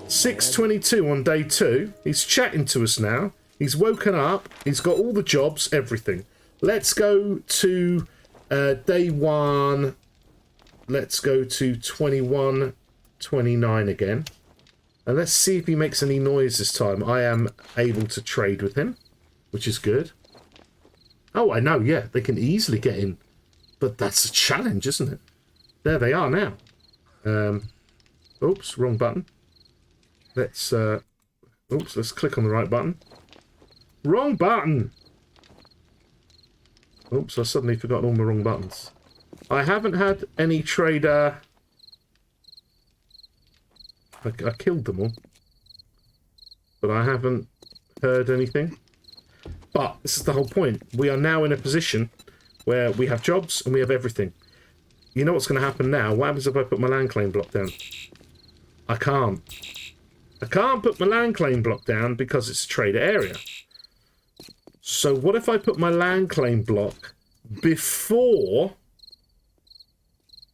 6:22 on day 2. He's chatting to us now. He's woken up. He's got all the jobs, everything. Let's go to day 1. Let's go to 21:29 again. And let's see if he makes any noise this time. I am able to trade with him, which is good. Oh, I know, yeah, they can easily get in. But that's a challenge, isn't it? There they are now. Oops, wrong button. Let's click on the right button. Wrong button! Oops, I suddenly forgot all my wrong buttons. I haven't had any trader... I killed them all. But I haven't heard anything. But this is the whole point. We are now in a position where we have jobs and we have everything. You know what's going to happen now? What happens if I put my land claim block down? I can't. I can't put my land claim block down because it's a trader area. So what if I put my land claim block before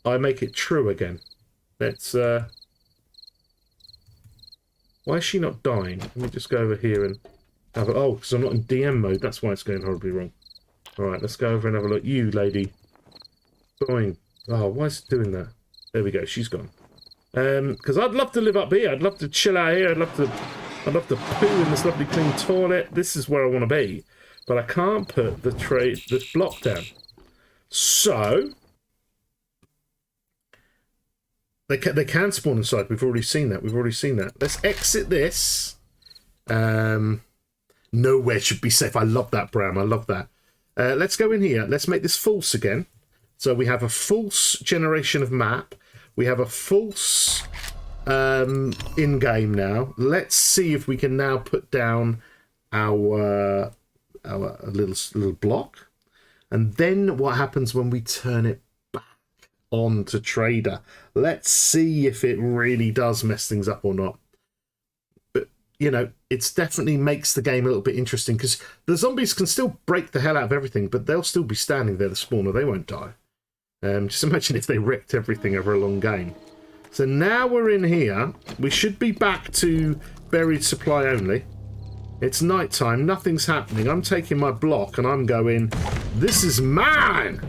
I make it true again? Let's... Why is she not dying? Let me just go over here and have a... Oh, because I'm not in DM mode. That's why it's going horribly wrong. Alright, let's go over and have a look. You, lady. Going. Oh, why is it doing that? There we go. She's gone. Because I'd love to live up here. I'd love to chill out here. I'd love to poo in this lovely clean toilet. This is where I want to be. But I can't put the block down. So... They can spawn inside. We've already seen that. Let's exit this. Nowhere should be safe. I love that, Bram. I love that. Let's go in here. Let's make this false again. So we have a false generation of map. We have a false in-game now. Let's see if we can now put down our little block. And then what happens when we turn it on to trader? Let's see if it really does mess things up or not. But you know, it's definitely makes the game a little bit interesting because the zombies can still break the hell out of everything, but they'll still be standing there, the spawner. They won't die. Just imagine if they wrecked everything over a long game. So now we're in here. We should be back to buried supply only. It's night time. Nothing's happening. I'm taking my block and I'm going, this is mine.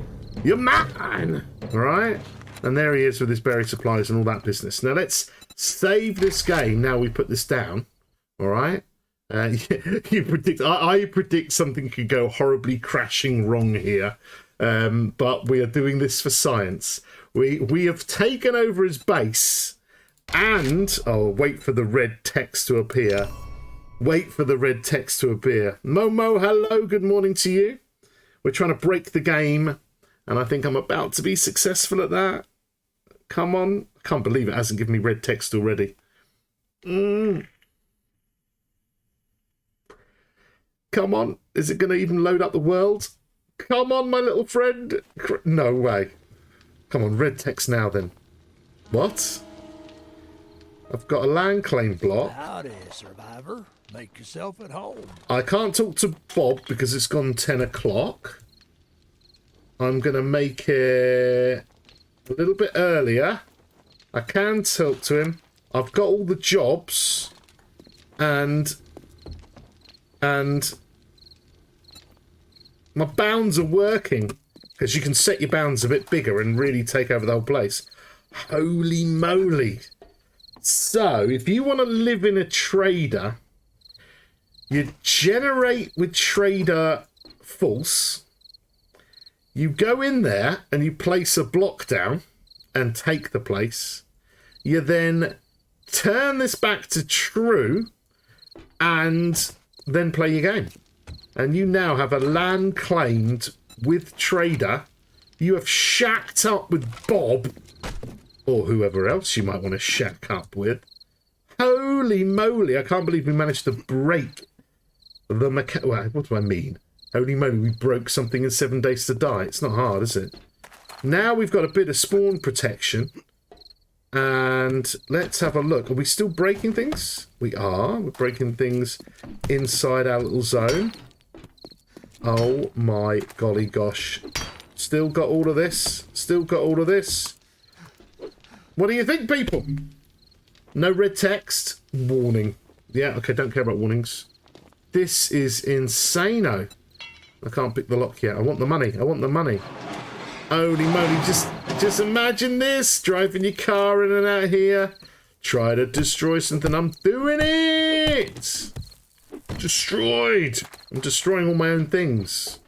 You're mine! Alright? And there he is with his buried supplies and all that business. Now let's save this game now we put this down. Alright? You predict... I predict something could go horribly crashing wrong here. But we are doing this for science. We have taken over his base and... Oh, wait for the red text to appear. Wait for the red text to appear. Momo, hello, good morning to you. We're trying to break the game. And I think I'm about to be successful at that. Come on. I can't believe it hasn't given me red text already. Come on. Is it going to even load up the world? Come on, my little friend. No way. Come on, red text now then. What? I've got a land claim block. Howdy, survivor. Make yourself at home. I can't talk to Bob because it's gone 10 o'clock. I'm going to make it a little bit earlier. I can talk to him. I've got all the jobs. And my bounds are working. Because you can set your bounds a bit bigger and really take over the whole place. Holy moly. So, if you want to live in a trader, you generate with trader false. You go in there and you place a block down and take the place. You then turn this back to true and then play your game. And you now have a land claimed with trader. You have shacked up with Bob or whoever else you might want to shack up with. Holy moly, I can't believe we managed to break the well, what do I mean? Holy moly, we broke something in 7 days to die. It's not hard, is it? Now we've got a bit of spawn protection. And let's have a look. Are we still breaking things? We are. We're breaking things inside our little zone. Oh my golly gosh. Still got all of this. Still got all of this. What do you think, people? No red text. Warning. Yeah, okay, don't care about warnings. This is insano. I can't pick the lock yet. I want the money. I want the money. Holy moly, just imagine this. Driving your car in and out here. Try to destroy something. I'm doing it. Destroyed. I'm destroying all my own things.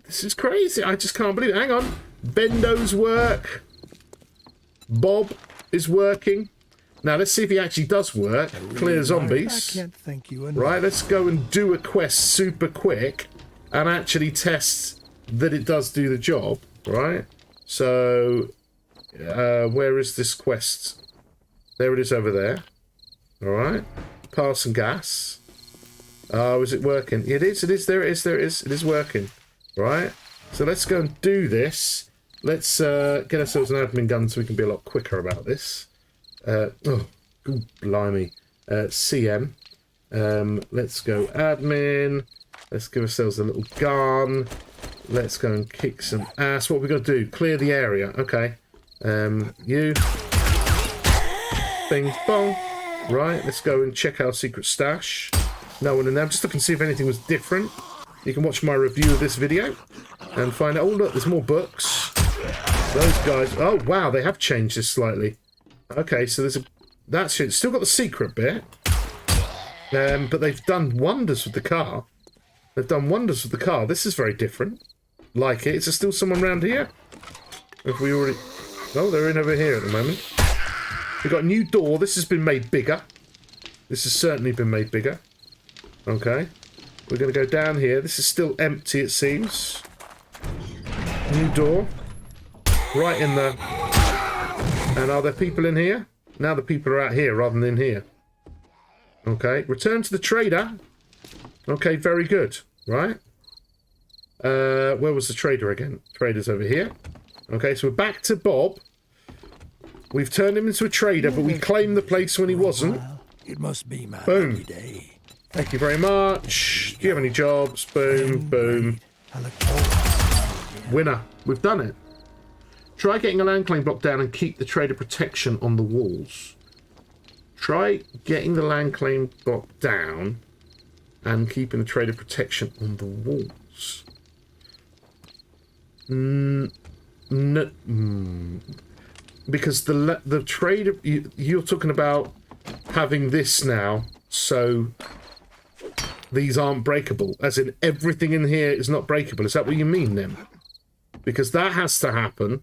This is crazy. I just can't believe it. Hang on. Bendo's work. Bob is working. Now, let's see if he actually does work. Clear zombies. I can't thank you enough. Right, let's go and do a quest super quick and actually test that it does do the job. Right? So, where is this quest? There it is over there. Alright. Pass some gas. Oh, is it working? It is, there it is, there it is. It is working. Right? So let's go and do this. Let's get ourselves an admin gun so we can be a lot quicker about this. Oh, blimey. CM. Let's go admin. Let's give ourselves a little gun. Let's go and kick some ass. What are we going to do? Clear the area. Okay. You. Bing bong. Right, let's go and check our secret stash. No one in there. I'm just looking to see if anything was different. You can watch my review of this video and find out. Oh, look, there's more books. Those guys. Oh, wow, they have changed this slightly. Okay, so there's a... That's it. Still got the secret bit. But they've done wonders with the car. They've done wonders with the car. This is very different. Like it. Is there still someone around here? Have we already... Oh, they're in over here at the moment. We've got a new door. This has been made bigger. This has certainly been made bigger. Okay. We're going to go down here. This is still empty, it seems. New door. Right in the... And are there people in here? Now the people are out here rather than in here. Okay. Return to the trader. Okay, very good. Right. Where was the trader again? Trader's over here. Okay, so we're back to Bob. We've turned him into a trader, but we claimed the place when he wasn't. It must be my Boom. lucky day. Thank you very much. Do you have any jobs? Boom, boom. I look forward to seeing you again. Winner. We've done it. Try getting a land claim block down and keep the trader protection on the walls. Try getting the land claim block down and keeping the trader protection on the walls. No, because the trader... You're talking about having this now, so these aren't breakable. As in, everything in here is not breakable. Is that what you mean, then? Because that has to happen.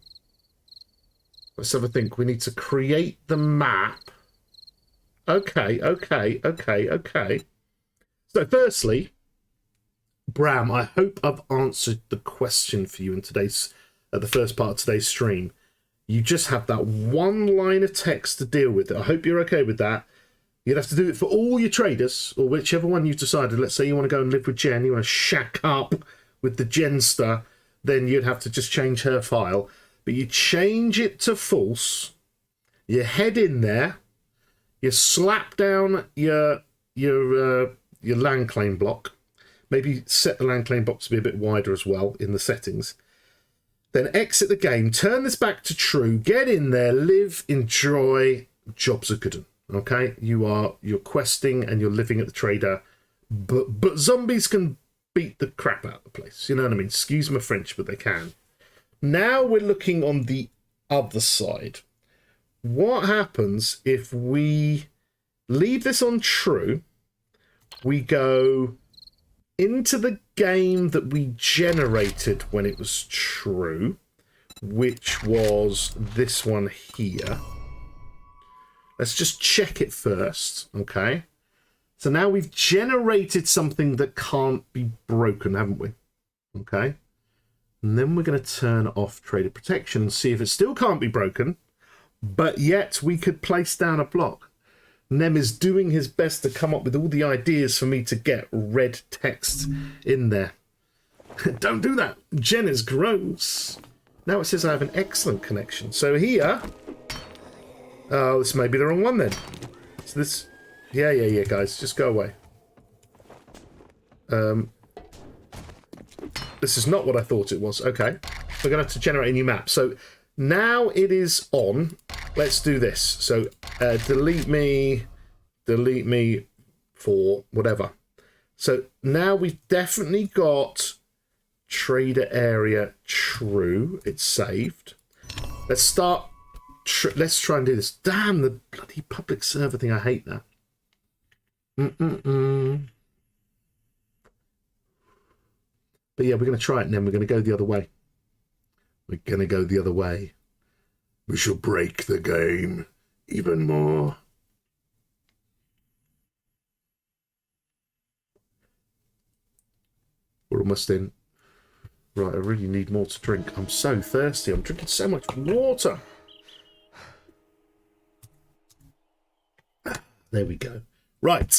Let's have a think. We need to create the map. Okay. So, firstly, Bram, I hope I've answered the question for you in today's, the first part of today's stream. You just have that one line of text to deal with. I hope you're okay with that. You'd have to do it for all your traders, or whichever one you've decided. Let's say you want to go and live with Jen, you want to shack up with the Genster, then you'd have to just change her file. But you change it to false, you head in there, You slap down your land claim block. Maybe set the land claim box to be a bit wider as well in the settings. Then exit the game. Turn this back to true. Get in there. Live. Enjoy. Jobs are good. Okay, you're questing and you're living at the trader, but zombies can beat the crap out of the place. You know what I mean? Excuse my French, but they can. Now we're looking on the other side. What happens if we leave this on true? We go into the game that we generated when it was true, which was this one here. Let's just check it first, okay? So now we've generated something that can't be broken, haven't we? Okay. And then we're going to turn off trader protection and see if it still can't be broken, but yet we could place down a block. Nem is doing his best to come up with all the ideas for me to get red text in there. Don't do that. Jen is gross. Now it says I have an excellent connection. So here... Oh, this may be the wrong one then. So this... Yeah, guys. Just go away. This is not what I thought it was. Okay. We're going to have to generate a new map. So now it is on. Let's do this. So delete me for whatever. So now we've definitely got trader area true. It's saved. Let's start... Let's try and do this. Damn, the bloody public server thing. I hate that. But yeah, we're going to try it and then we're going to go the other way. We're going to go the other way. We shall break the game even more. We're almost in. Right, I really need more to drink. I'm so thirsty. I'm drinking so much water. There we go. Right,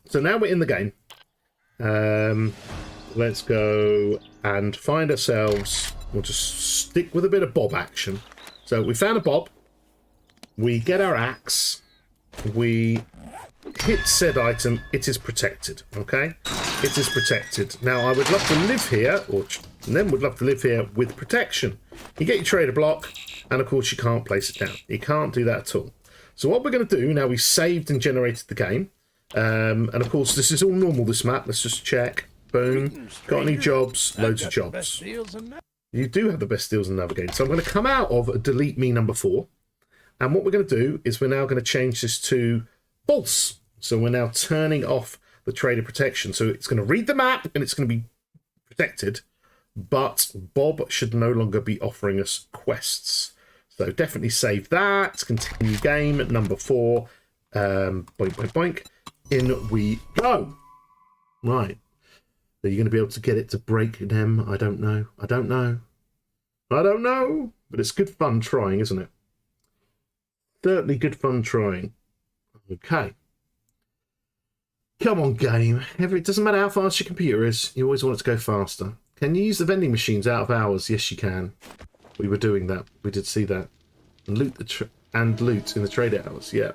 so now we're in the game. Let's go and find ourselves... We'll just stick with a bit of bob action. So we found a bob. We get our axe. We hit said item. It is protected, okay? It is protected. Now, I would love to live here, or then would love to live here with protection. You get your trader block, and of course you can't place it down. You can't do that at all. So what we're going to do, now we've saved and generated the game, and of course this is all normal, this map. Let's just check. Boom. Got any jobs? Loads of jobs. You do have the best deals in Navigate. So I'm going to come out of delete me number 4. And what we're going to do is we're now going to change this to false. So we're now turning off the trader protection. So it's going to read the map and it's going to be protected. But Bob should no longer be offering us quests. So definitely save that. Continue game at number 4. Boink, boink, boink. In we go. Right. Are you going to be able to get it to break them? I don't know. I don't know. I don't know. But it's good fun trying, isn't it? Certainly good fun trying. Okay. Come on, game. It doesn't matter how fast your computer is. You always want it to go faster. Can you use the vending machines out of hours? Yes, you can. We were doing that. We did see that. And loot in the trade hours. Yeah.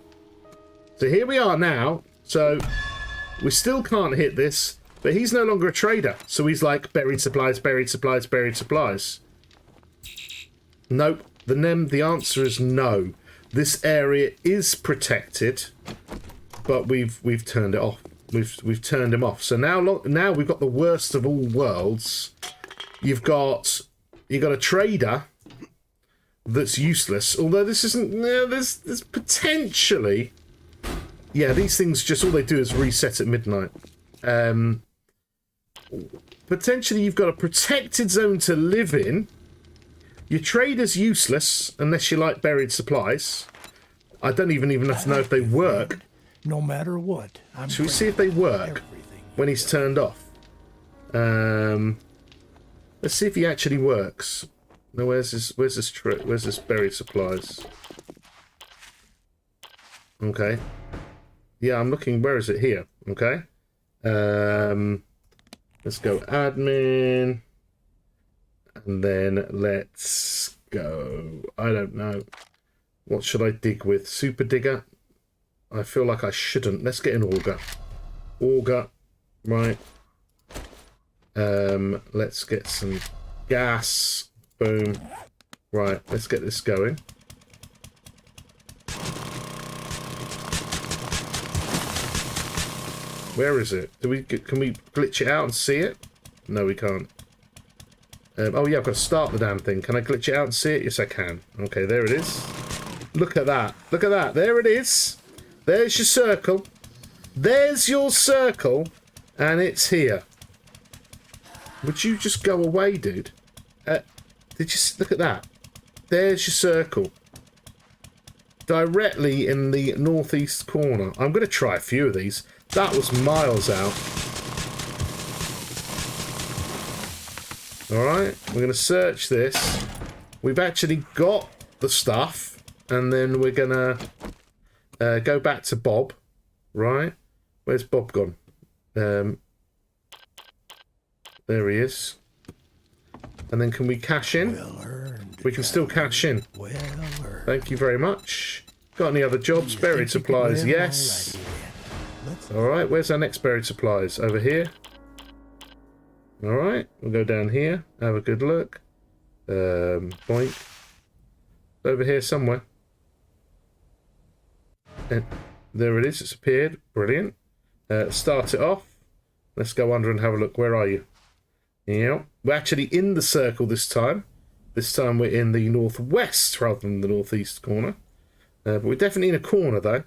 So here we are now. So we still can't hit this. But he's no longer a trader. So he's like, buried supplies, buried supplies, buried supplies. Nope. The answer is no. This area is protected, but we've turned it off. We've turned him off. So now we've got the worst of all worlds. You've got a trader that's useless. Although this isn't. There's potentially. Yeah, these things just all they do is reset at midnight. Potentially you've got a protected zone to live in. Your trader's useless unless you like buried supplies. I don't even have to know if they work. No matter what. Should we see if they work when he's turned off? Let's see if he actually works. No, where's this buried supplies? Okay. Yeah, I'm looking. Where is it? Here. Okay. Let's go admin. And then let's go. I don't know. What should I dig with? Super digger? I feel like I shouldn't. Let's get an auger. Auger. Right. Let's get some gas. Boom. Right, let's get this going. Where is it? Can we glitch it out and see it? No, we can't. Oh yeah, I've got to start the damn thing. Can I glitch it out and see it? Yes, I can. Okay, there it is. Look at that. Look at that. There it is. There's your circle. There's your circle. And it's here. Would you just go away, dude? Did you look at that? There's your circle. Directly in the northeast corner. I'm going to try a few of these. That was miles out. Alright, we're going to search this. We've actually got the stuff. And then we're going to go back to Bob. Right? Where's Bob gone? There he is. And then can we cash in? We can still cash in. Thank you very much. Got any other jobs? Buried supplies, yes. Alright, where's our next buried supplies? Over here. Alright, we'll go down here. Have a good look. Boink. Over here somewhere. And there it is, it's appeared. Brilliant. Start it off. Let's go under and have a look. Where are you? Yeah, we're actually in the circle this time. This time we're in the northwest rather than the northeast corner. But we're definitely in a corner though.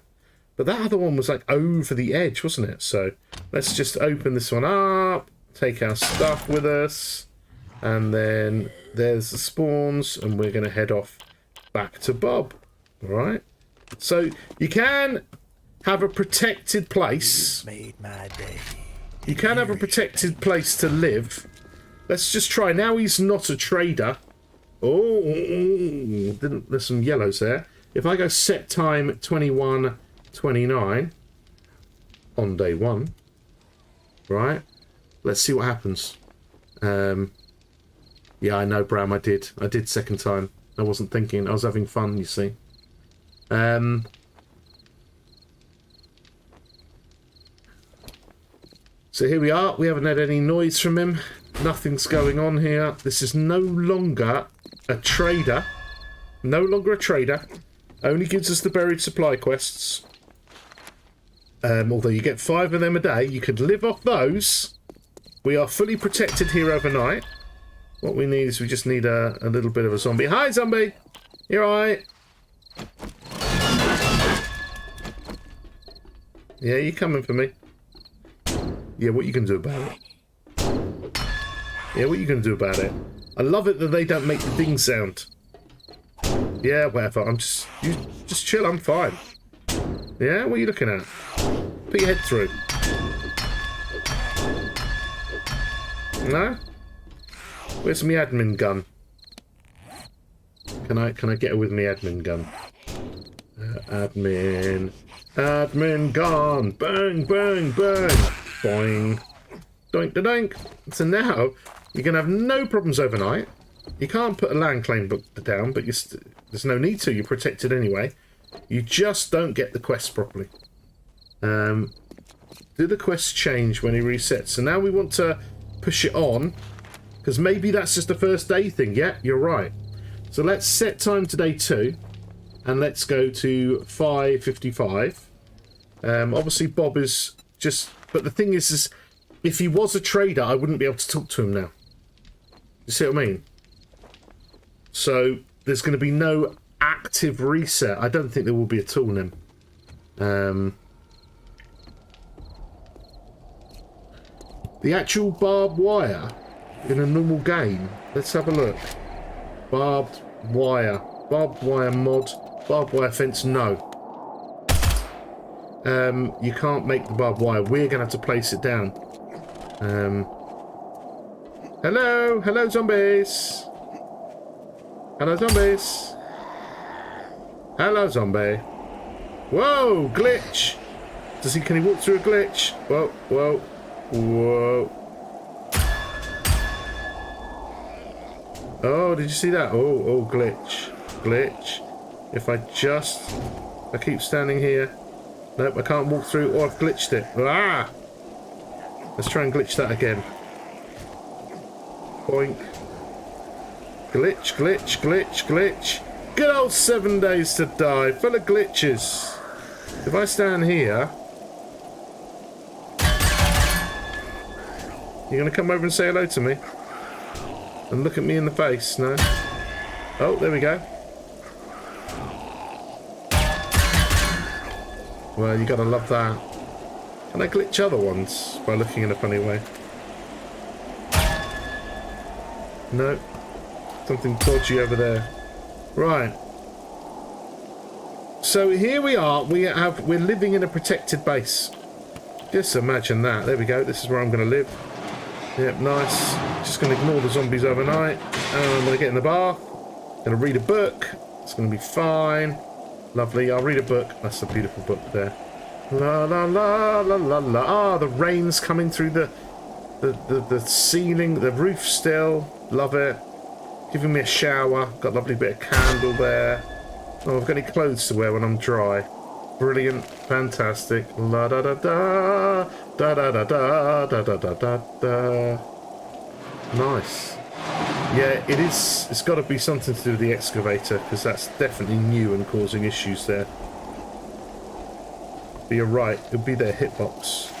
But that other one was like over the edge, wasn't it? So let's just open this one up. Take our stuff with us. And then there's the spawns. And we're going to head off back to Bob. Alright. So you can have a protected place. Made my day. You can have a protected place to live. Let's just try. Now he's not a trader. Oh, there's some yellows there. If I go set time 21:29 on day 1, right? Let's see what happens. Yeah, I know, Bram. I did second time. I wasn't thinking. I was having fun. You see. So here we are. We haven't had any noise from him. Nothing's going on here. This is no longer a trader. No longer a trader. Only gives us the buried supply quests. Although you get 5 of them a day. You could live off those. We are fully protected here overnight. What we need is we just need a little bit of a zombie. Hi, zombie! You're alright. Yeah, you coming for me? Yeah, what you can do about it? Yeah, what you gonna do about it? I love it that they don't make the ding sound. Yeah, whatever. You just chill. I'm fine. Yeah, what are you looking at? Put your head through. No? Where's my admin gun? Can I get her with my admin gun? Admin gun. Bang, bang, bang. Boing. Doink, da doink. So now you're gonna have no problems overnight. You can't put a land claim book down, but there's no need to. You're protected anyway. You just don't get the quests properly. Do the quests change when he resets? So now we want to push it on, because maybe that's just the first day thing. Yeah, you're right. So let's set time to day 2, and let's go to 5:55. Obviously Bob is just... But the thing is if he was a trader, I wouldn't be able to talk to him now. You see what I mean? So there's going to be no active reset. I don't think there will be at all then. The actual barbed wire in a normal game. Let's have a look. Barbed wire mod. Barbed wire fence, no. You can't make the barbed wire. We're going to have to place it down. Hello? Hello, zombies. Hello, zombies. Hello, zombie. Whoa, glitch. Can he walk through a glitch? Whoa, whoa, whoa. Oh, did you see that? Oh, glitch. Glitch. If I keep standing here. Nope, I can't walk through, or I've glitched it. Ah! Let's try and glitch that again. Boink. Glitch, glitch, glitch, glitch. Good old 7 days to die, full of glitches. If I stand here... You're going to come over and say hello to me? And look at me in the face? No? Oh, there we go. Well, you gotta love that. Can I glitch other ones by looking in a funny way? No. Something dodgy over there. Right. So here we are. We're living in a protected base. Just imagine that. There we go. This is where I'm going to live. Yep, nice. Just going to ignore the zombies overnight. And I'm going to get in the bath. Going to read a book. It's going to be fine. Lovely. I'll read a book. That's a beautiful book there. La la la la la la. Ah, the rain's coming through the ceiling, the roof still. Love it. Giving me a shower. Got a lovely bit of candle there. Oh, I've got any clothes to wear when I'm dry. Brilliant. Fantastic. La da da da. Da da da da da da da da da. Nice. Yeah, it is. It's got to be something to do with the excavator, because that's definitely new and causing issues there. But you're right. It would be their hitbox.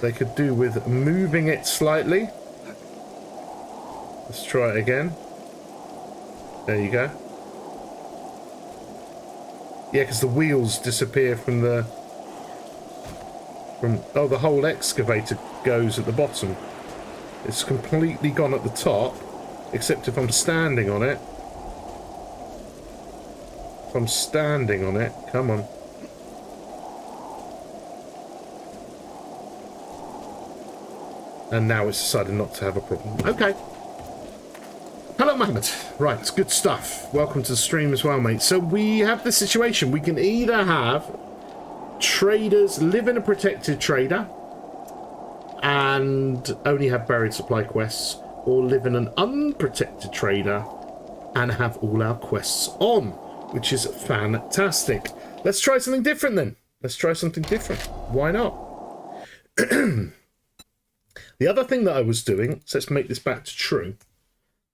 They could do with moving it slightly. Let's try it again. There you go. Yeah, because the wheels disappear from the... Oh, the whole excavator goes at the bottom. It's completely gone at the top, except if I'm standing on it. If I'm standing on it, come on. And now it's decided not to have a problem. Okay. Hello, Mohammed. Right, it's good stuff. Welcome to the stream as well, mate. So we have this situation. We can either have traders live in a protected trader and only have buried supply quests, or live in an unprotected trader and have all our quests on, which is fantastic. Let's try something different then. Let's try something different. Why not? The other thing that I was doing, so let's make this back to true.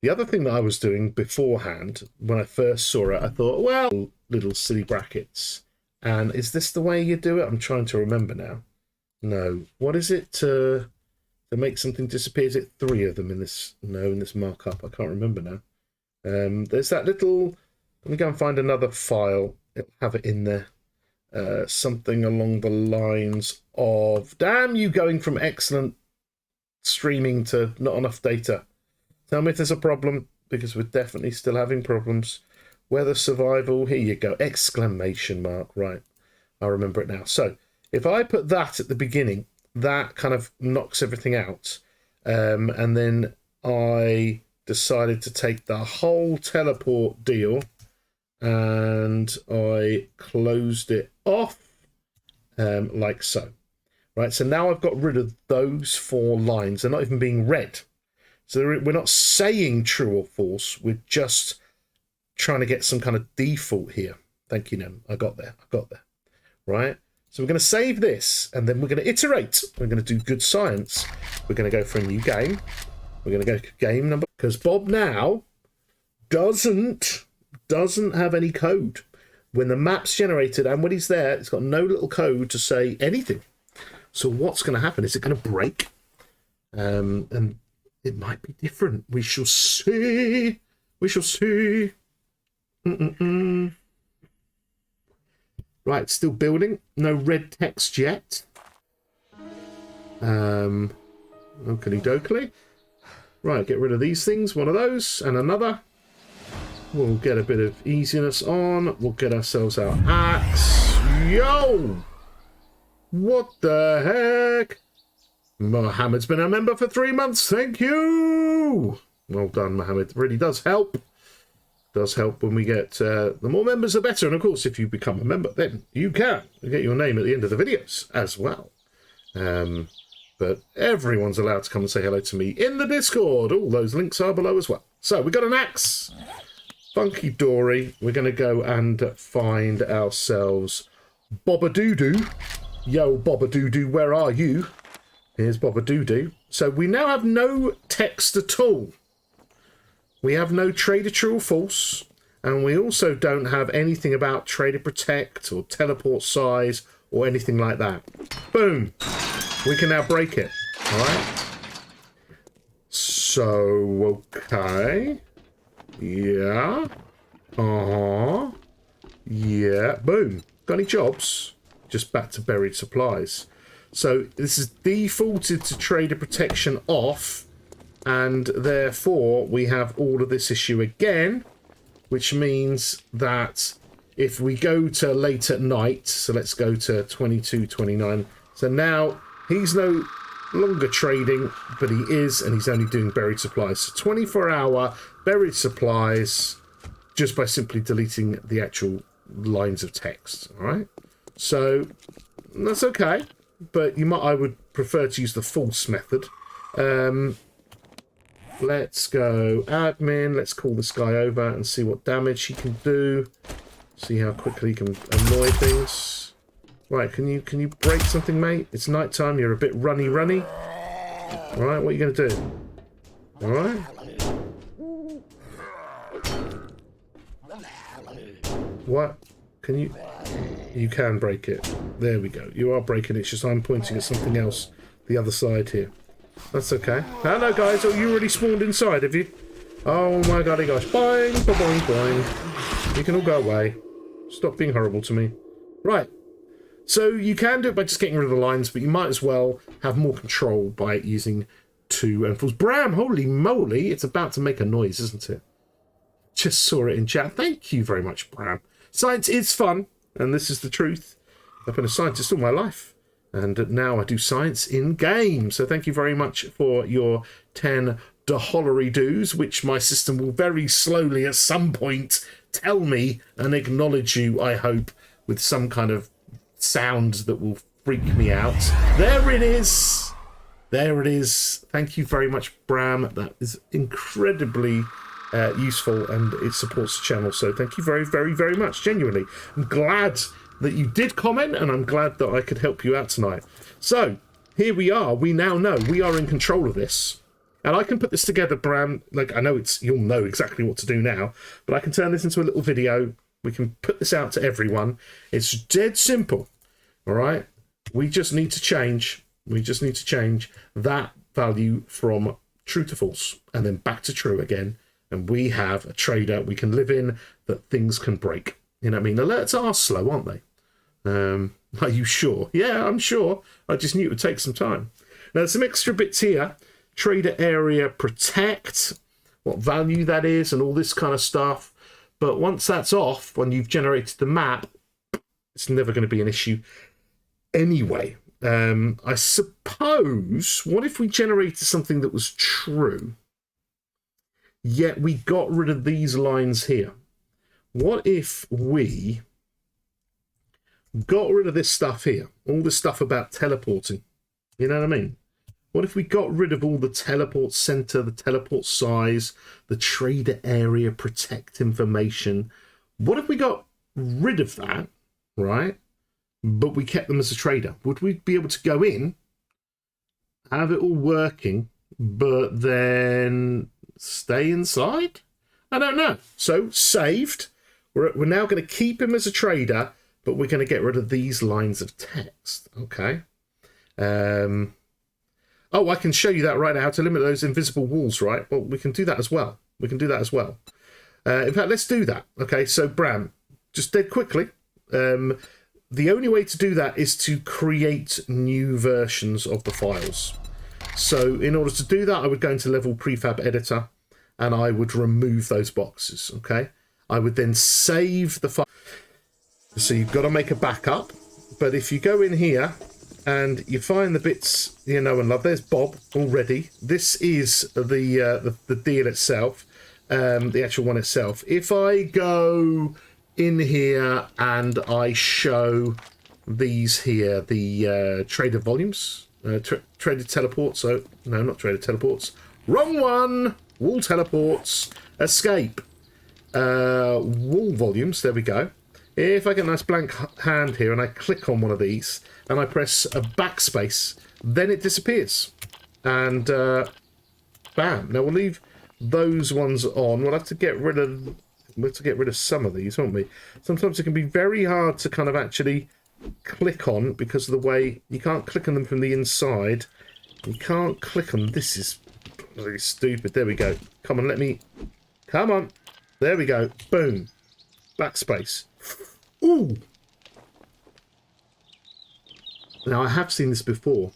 The other thing that I was doing beforehand, when I first saw it, I thought, well, little silly brackets. And is this the way you do it? I'm trying to remember now. No. What is it to make something disappear? Is it 3 of them in this? No, in this markup. I can't remember now. There's that little... Let me go and find another file. It'll have it in there. Something along the lines of... Damn you, going from excellent streaming to not enough data. Tell me if there's a problem, because we're definitely still having problems. Weather survival, here you go. Exclamation mark. Right. I remember it now. So if I put that at the beginning, that kind of knocks everything out. And then I decided to take the whole teleport deal and I closed it off like so. Right. So now I've got rid of those 4 lines. They're not even being read. So we're not saying true or false. We're just trying to get some kind of default here. Thank you, Nem. I got there. Right? So we're going to save this, and then we're going to iterate. We're going to do good science. We're going to go for a new game. We're going to go to game number... Because Bob now doesn't have any code. When the map's generated and when he's there, it's got no little code to say anything. So what's going to happen? Is it going to break? And it might be different. We shall see. We shall see. Right, still building. No red text yet. Oakley dokley. Right, get rid of these things. One of those and another. We'll get a bit of easiness on. We'll get ourselves our axe. Yo! What the heck? Mohammed's been a member for 3 months. Thank you. Well done, Mohammed. It really does help. Does help when we get the more members, the better. And of course, if you become a member, then you can get your name at the end of the videos as well. But everyone's allowed to come and say hello to me in the Discord. All those links are below as well. So we got an axe. Funky Dory. We're going to go and find ourselves Boba-doo-doo. Yo, Boba-doo-doo, where are you? Here's Boba-doo-doo. So we now have no text at all. We have no trader true or false. And we also don't have anything about trader protect or teleport size or anything like that. Boom. We can now break it. Alright. So, okay. Yeah. Uh-huh. Yeah. Boom. Got any jobs? Just back to buried supplies. So this is defaulted to trader protection off, and therefore we have all of this issue again, which means that if we go to late at night, so let's go to 22:29. So now he's no longer trading, but he is, and he's only doing buried supplies. So 24-hour buried supplies just by simply deleting the actual lines of text. All right. So that's okay, but I would prefer to use the false method. Let's go admin. Let's call this guy over and see what damage he can do. See how quickly he can annoy things. Right, can you break something, mate? It's night time. You're a bit runny. All right, what are you going to do? All right. What? Can you? You can break it. There we go. You are breaking it. It's just I'm pointing at something else. The other side here. That's okay. Hello, guys. Oh, you already spawned inside, have you? Oh my golly gosh. Boing, boing, boing. You can all go away. Stop being horrible to me. Right. So you can do it by just getting rid of the lines, but you might as well have more control by using two enforce. Bram, holy moly. It's about to make a noise, isn't it? Just saw it in chat. Thank you very much, Bram. Science is fun, and this is the truth. I've been a scientist all my life, and now I do science in games. So thank you very much for your 10 dollary dues, which my system will very slowly at some point tell me and acknowledge you, I hope, with some kind of sound that will freak me out. There it is. There it is. Thank you very much, Bram. That is incredibly useful, and it supports the channel, so thank you very, very, very much. Genuinely, I'm glad that you did comment, and I'm glad that I could help you out tonight. So here we are. We now know we are in control of this, and I can put this together, Bram. Like, I know you'll know exactly what to do now, but I can turn this into a little video. We can put this out to everyone. It's dead simple. All right, we just need to change that value from true to false and then back to true again. And we have a trader we can live in that things can break. You know what I mean? Alerts are slow, aren't they? Are you sure? Yeah, I'm sure. I just knew it would take some time. Now, there's some extra bits here. Trader area protect, what value that is, and all this kind of stuff. But once that's off, when you've generated the map, it's never going to be an issue anyway. I suppose, what if we generated something that was true, yet we got rid of these lines here? What if we got rid of this stuff here? All this stuff about teleporting. You know what I mean? What if we got rid of all the teleport center, the teleport size, the trader area protect information? What if we got rid of that, right? But we kept them as a trader? Would we be able to go in, have it all working, but then stay inside? I don't know. So saved. We're now going to keep him as a trader, but we're going to get rid of these lines of text. Okay. Oh, I can show you that right now, how to limit those invisible walls, right? Well, we can do that as well. In fact, let's do that. Okay, so Bram, just dead quickly. The only way to do that is to create new versions of the files. So in order to do that, I would go into level prefab editor and I would remove those boxes. Okay, I would then save the file. So you've got to make a backup. But if you go in here and you find the bits you know and love, there's Bob already. This is the deal itself, the actual one itself. If I go in here and I show these here, the trader volumes, trader teleports. So no, not trader teleports. Wrong one. Wall teleports. Escape. Wall volumes. There we go. If I get a nice blank hand here and I click on one of these and I press a backspace, then it disappears. And bam. Now we'll leave those ones on. We'll have to get rid of some of these, won't we? Sometimes it can be very hard to kind of actually click on because of the way you can't click on them from the inside. You can't click on. This is really stupid. There we go. Come on, let me. Come on. There we go. Boom. Backspace. Ooh. Now I have seen this before.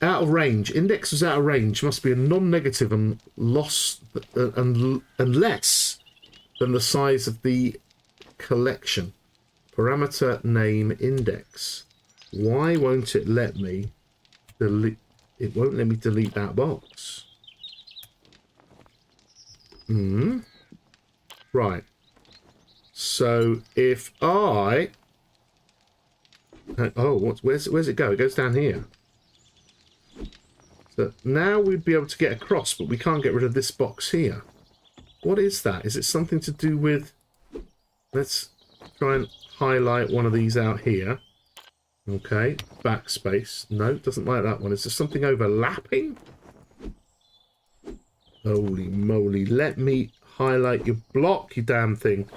Out of range. Index was out of range. Must be a non-negative and loss and less than the size of the collection. Parameter name index. Why won't it let me delete? It won't let me delete that box. Right. So if I... Oh, where's it go? It goes down here. So now we'd be able to get across, but we can't get rid of this box here. What is that? Is it something to do with... Let's try and highlight one of these out here. Okay, backspace. No, doesn't like that one. Is there something overlapping? Holy moly. Let me highlight your block, you damn thing.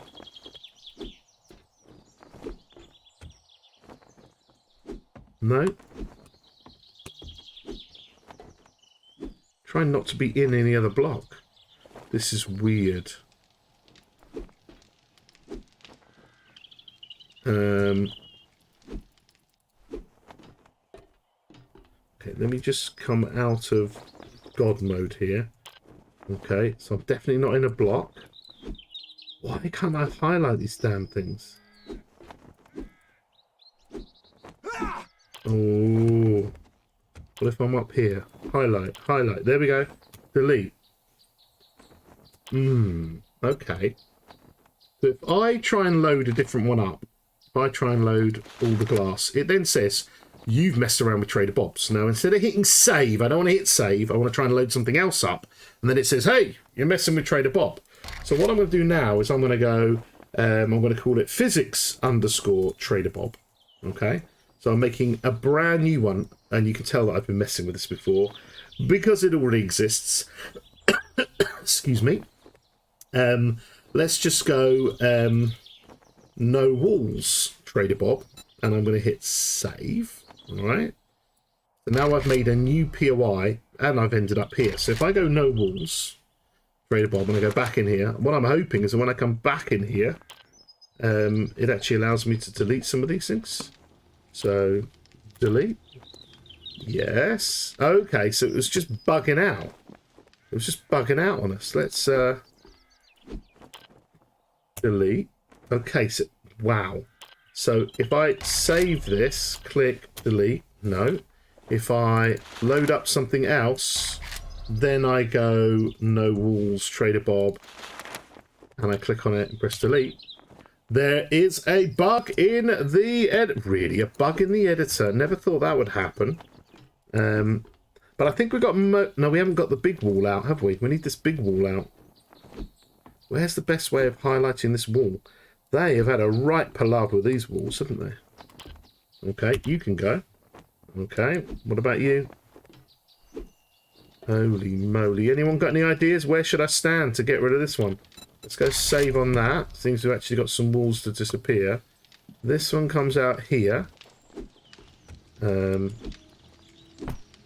No. Try not to be in any other block. This is weird. Okay, let me just come out of God mode here. Okay, so I'm definitely not in a block. Why can't I highlight these damn things? Oh. What if I'm up here? Highlight, highlight. There we go. Delete. Okay. So if I try and load a different one up, if I try and load all the glass, it then says, you've messed around with Trader Bob's. Now, instead of hitting save, I don't want to hit save. I want to try and load something else up. And then it says, hey, you're messing with Trader Bob. So what I'm going to do now is I'm going to go, I'm going to call it physics_Trader Bob. Okay. So I'm making a brand new one. And you can tell that I've been messing with this before because it already exists. Excuse me. Let's just go no walls, Trader Bob. And I'm going to hit save. All right. So now I've made a new POI and I've ended up here. So if I go no walls, Trader Bob, and I go back in here, what I'm hoping is that when I come back in here, it actually allows me to delete some of these things. So delete. Yes. Okay, so it was just bugging out. It was just bugging out on us. Let's delete. Okay, so wow. So if I save this, click delete. No. If I load up something else, then I go no walls, Trader Bob, and I click on it and press delete. There is a bug in the really a bug in the editor. Never thought that would happen. But I think we've got... No, we haven't got the big wall out, have we? We need this big wall out. Where's the best way of highlighting this wall? They have had a right palaver with these walls, haven't they? Okay, you can go. Okay, what about you? Holy moly. Anyone got any ideas? Where should I stand to get rid of this one? Let's go save on that. Seems to have actually got some walls to disappear. This one comes out here.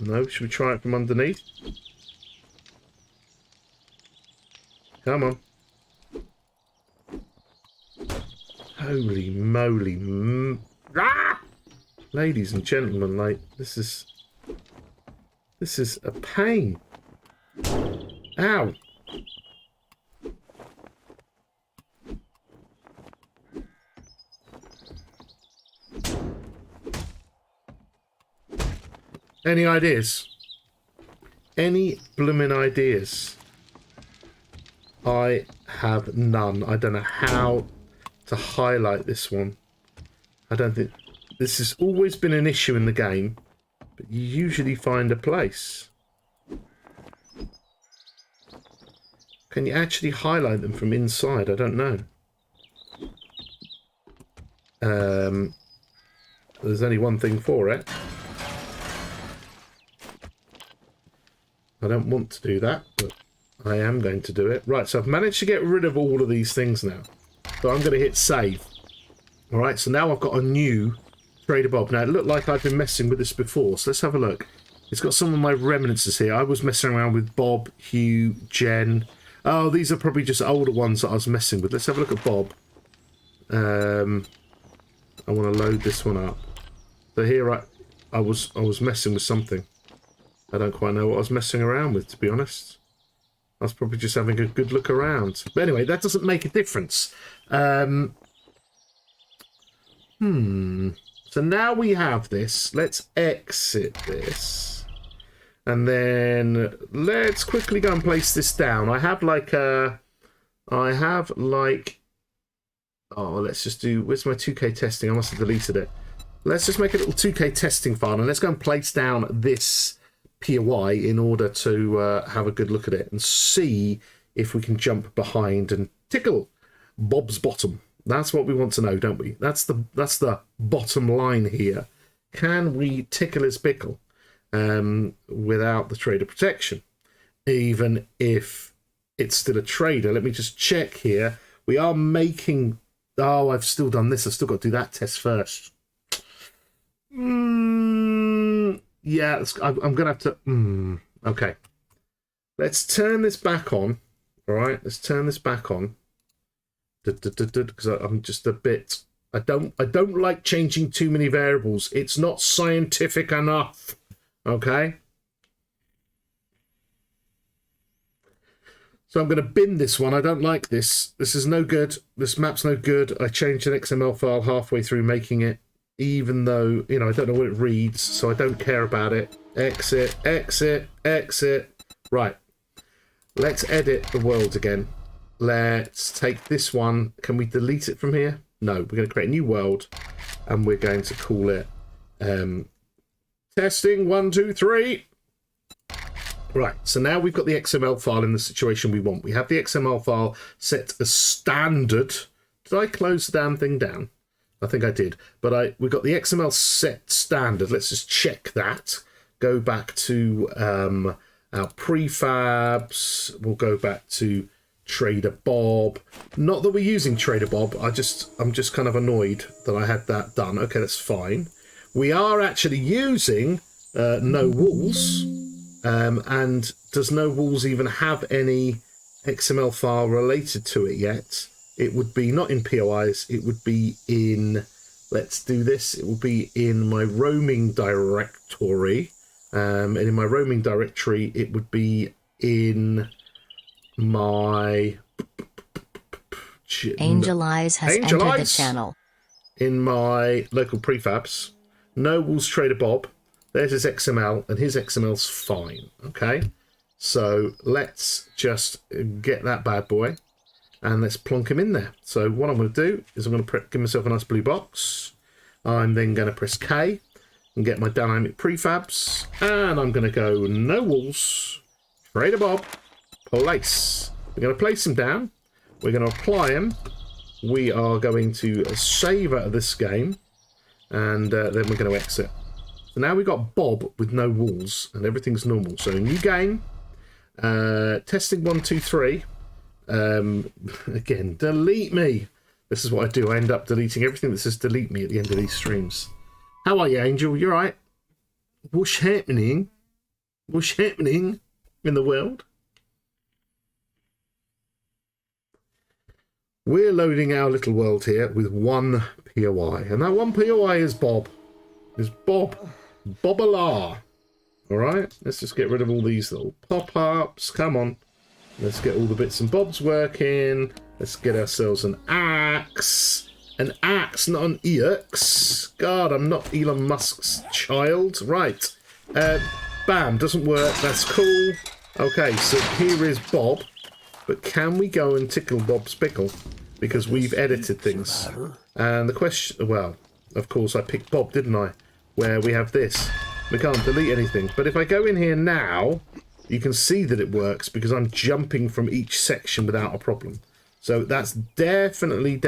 No, should we try it from underneath? Come on. Holy moly. Ah! Ladies and gentlemen, like, this is a pain. Ow. Any ideas? Any blooming ideas? I have none. I don't know how to highlight this one. I don't think... This has always been an issue in the game, but you usually find a place. Can you actually highlight them from inside? I don't know. There's only one thing for it. I don't want to do that, but I am going to do it. Right, so I've managed to get rid of all of these things now. So I'm going to hit save. Alright, so now I've got a new Trader Bob. Now, it looked like I've been messing with this before, so let's have a look. It's got some of my remnants here. I was messing around with Bob, Hugh, Jen. Oh, these are probably just older ones that I was messing with. Let's have a look at Bob. I want to load this one up. So here I was messing with something. I don't quite know what I was messing around with, to be honest. I was probably just having a good look around. But anyway, that doesn't make a difference. So now we have this. Let's exit this. And then let's quickly go and place this down. I have like a... Oh, let's just do... Where's my 2K testing? I must have deleted it. Let's just make a little 2K testing file. And let's go and place down this POI in order to have a good look at it. And see if we can jump behind and tickle Bob's bottom. That's what we want to know, don't we? That's the bottom line here. Can we tickle his pickle without the trader protection? Even if it's still a trader. Let me just check here. We are making... Oh, I've still done this. I've still got to do that test first. Yeah, I'm going to have to... Okay. Let's turn this back on. All right, let's turn this back on. Because I'm just a bit... I don't like changing too many variables. It's not scientific enough. Okay? So I'm going to bin this one. I don't like this. This is no good. This map's no good. I changed an XML file halfway through making it, even though, you know, I don't know what it reads, so I don't care about it. Exit, exit, exit. Right. Let's edit the world again. Let's take this one. Can we delete it from here? No. We're going to create a new world, and we're going to call it testing 1, 2, 3. Right, so now we've got the XML file in the situation we want. We have the XML file set as standard. Did I close the damn thing down? I think I did. But we've got the XML set standard. Let's just check that. Go back to our prefabs. We'll go back to Trader Bob. Not that we're using Trader Bob. I'm just kind of annoyed that I had that done. Okay, that's fine. We are actually using no walls. And does no walls even have any XML file related to it yet? It would be not in POIs. It would be in, let's do this. It will be in my roaming directory. And in my roaming directory, it would be in my... Angel Eyes has Angel entered Eyes? the channel. In my local prefabs. No walls Trader Bob. There's his XML, and his XML's fine, okay? So let's just get that bad boy, and let's plonk him in there. So what I'm going to do is I'm going to give myself a nice blue box. I'm then going to press K and get my dynamic prefabs, and I'm going to go no walls, Trader Bob, place. We're going to place him down. We're going to apply him. We are going to save out of this game, and then we're going to exit. So now we've got Bob with no walls and everything's normal. So new game, testing 1, 2, 3. Again, delete me. This is what I do. I end up deleting everything that says delete me at the end of these streams. How are you, Angel? You alright? What's happening? What's happening in the world? We're loading our little world here with one POI. And that one POI is Bob. Is Bob. Bob-a-la. Alright, let's just get rid of all these little pop-ups. Come on. Let's get all the bits and bobs working. Let's get ourselves an axe. An axe, not an EX. God, I'm not Elon Musk's child. Right. Bam, doesn't work. That's cool. Okay, so here is Bob. But can we go and tickle Bob's pickle? Because we've edited things. And the question... Well, of course I picked Bob, didn't I? Where we have this. We can't delete anything. But if I go in here now, you can see that it works because I'm jumping from each section without a problem. So that's definitely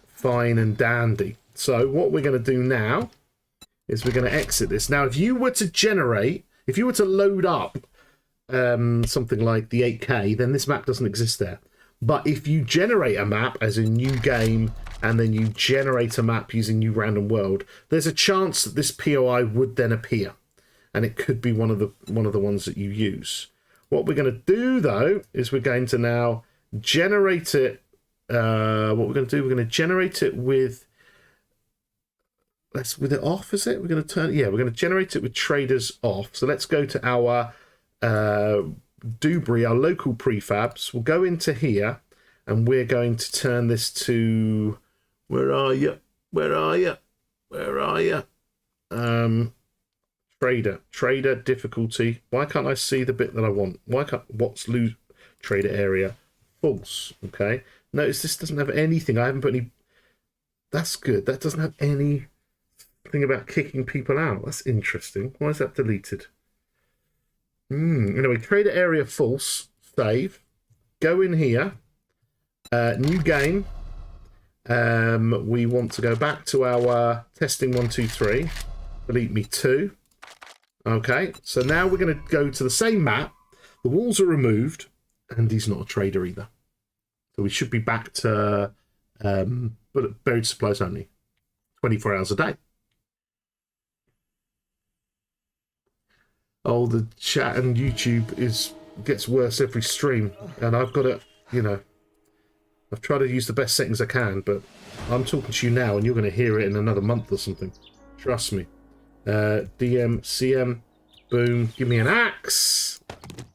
fine and dandy. So what we're going to do now is we're going to exit this. Now, if you were to generate, if you were to load up something like the 8K, then this map doesn't exist there. But if you generate a map as a new game and then you generate a map using new random world, there's a chance that this POI would then appear, and it could be one of the ones that you use. What we're going to do though is we're going to now generate it. What we're going to do, we're going to generate it with, with it off, is it? We're going to turn, yeah, we're going to generate it with traders off. So let's go to our Dewberry, our local prefabs. We'll go into here and we're going to turn this to, where are you? Trader difficulty. Why can't I see the bit that I want? Why can't, what's lose trader area? False. Okay. Notice this doesn't have anything. I haven't put any. That's good. That doesn't have anything about kicking people out. That's interesting. Why is that deleted? Anyway, trader area false. Save. Go in here. New game. We want to go back to our testing 1, 2, 3. Delete me 2. Okay, so now we're going to go to the same map. The walls are removed, and he's not a trader either. So we should be back to buried supplies only, 24 hours a day. Oh, the chat and YouTube gets worse every stream, and I've got to, you know, I've tried to use the best settings I can, but I'm talking to you now, and you're going to hear it in another month or something. Trust me. DM, CM, boom, give me an axe.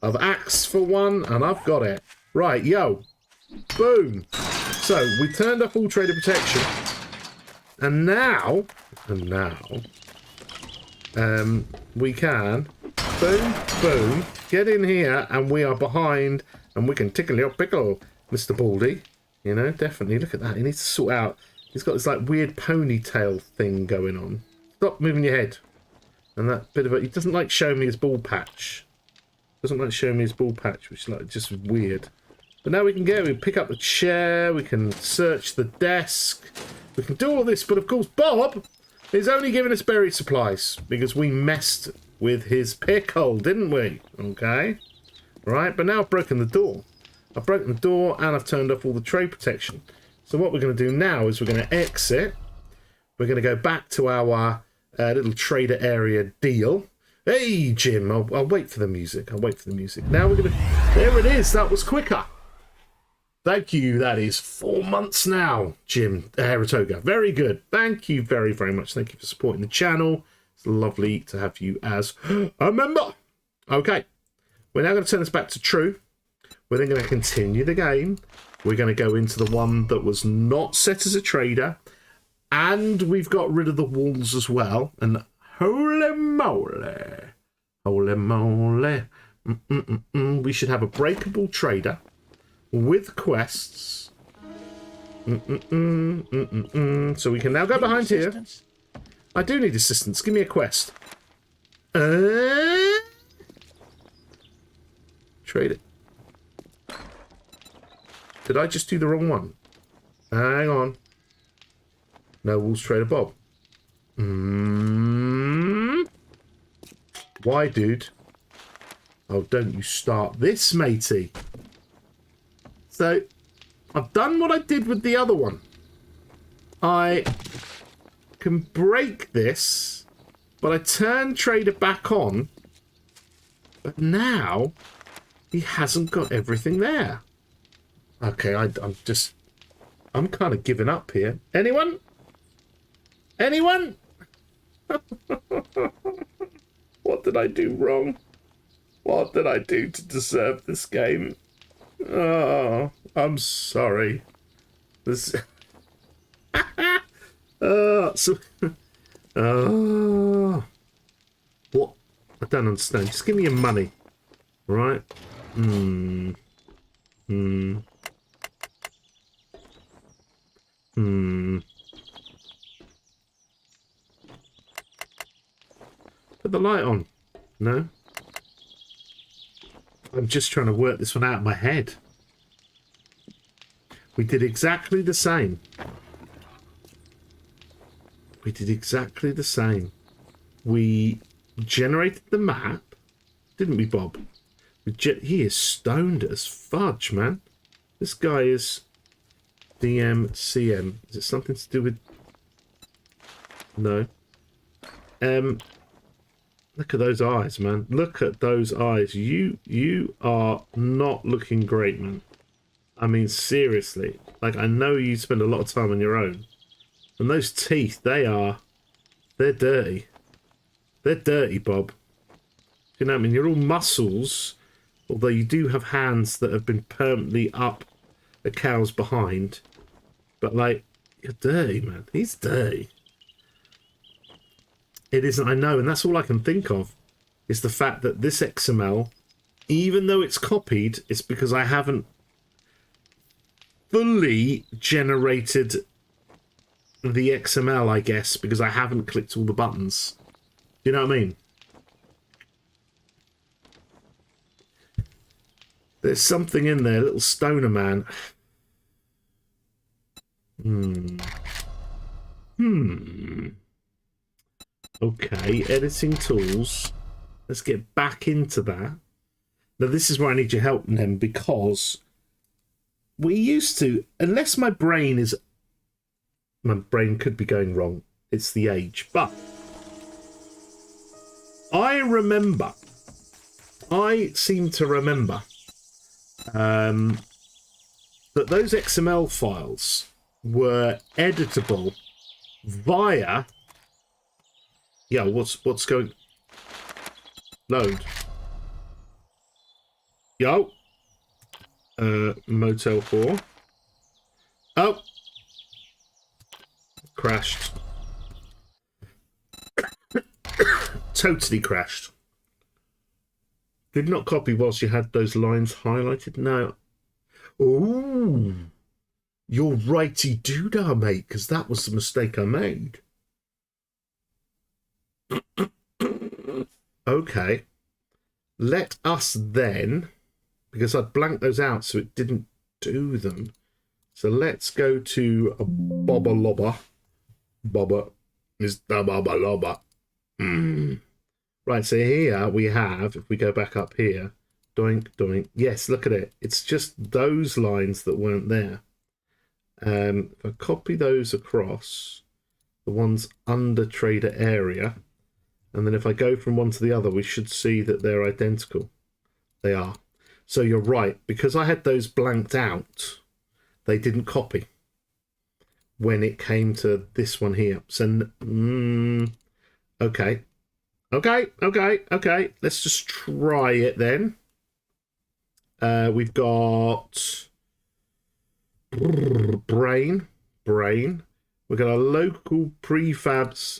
I've axed for one, and I've got it. Right, yo, boom. So, we turned off all trader protection, and now, we can, boom, boom, get in here, and we are behind, and we can tickle your pickle, Mr. Baldy. You know, definitely, look at that. He needs to sort out, he's got this, like, weird ponytail thing going on. Stop moving your head. And that bit of it, he doesn't like showing me his ball patch. Doesn't like showing me his ball patch, which is like just weird. But now we can pick up the chair, we can search the desk, we can do all this, but of course Bob is only giving us buried supplies because we messed with his pickle, didn't we? Okay. Right, but now I've broken the door. I've broken the door and I've turned off all the trade protection. So what we're going to do now is we're going to exit. We're going to go back to our little trader area deal. Hey, Jim, I'll wait for the music. I'll wait for the music. Now we're going to... There it is. That was quicker. Thank you. That is 4 months now, Jim Heratoga. Very good. Thank you very, very much. Thank you for supporting the channel. It's lovely to have you as a member. Okay. We're now going to turn this back to true. We're then going to continue the game. We're going to go into the one that was not set as a trader. And we've got rid of the walls as well. And holy moly. Holy moly. We should have a breakable trader with quests. So we can now go behind here. I do need assistance. Give me a quest. Trade it. Did I just do the wrong one? Hang on. No walls trader Bob. Why, dude? Oh, don't you start this, matey. So, I've done what I did with the other one. I can break this, but I turn trader back on. But now, he hasn't got everything there. Okay, I'm kind of giving up here. Anyone? Anyone? What did I do wrong? What did I do to deserve this game? Oh, I'm sorry. This. What? I don't understand. Just give me your money, right? Put the light on. No. I'm just trying to work this one out in my head. We did exactly the same. We did exactly the same. We generated the map, didn't we, Bob? He is stoned as fudge, man. This guy is DMCM. Is it something to do with... No. Look at those eyes, man. Look at those eyes. You are not looking great, man. I mean, seriously. Like, I know you spend a lot of time on your own. And those teeth, they're dirty. They're dirty, Bob. You know what I mean? You're all muscles, although you do have hands that have been permanently up a cow's behind. But, like, you're dirty, man. He's dirty. It isn't, I know, and that's all I can think of, is the fact that this XML, even though it's copied, it's because I haven't fully generated the XML, I guess, because I haven't clicked all the buttons. Do you know what I mean? There's something in there, little stoner man. Okay, editing tools. Let's get back into that. Now, this is where I need your help, then, because we used to, unless my brain could be going wrong. It's the age. But I seem to remember that those XML files were editable via... Yeah, what's going... Load. Yo. Motel 4. Oh. Crashed. Totally crashed. Did not copy whilst you had those lines highlighted. No. Ooh. You're righty doodah, mate, because that was the mistake I made. Okay. Let us then, because I blanked those out so it didn't do them. So let's go to a Bobba Lobber. Bobba is the Bobba Lobber. Right, so here we have, if we go back up here, doink, doink. Yes, look at it. It's just those lines that weren't there. If I copy those across, the ones under trader area, and then if I go from one to the other, we should see that they're identical. They are. So you're right. Because I had those blanked out, they didn't copy when it came to this one here. So, okay. Okay. Let's just try it then. We've got brain. We've got our local prefabs.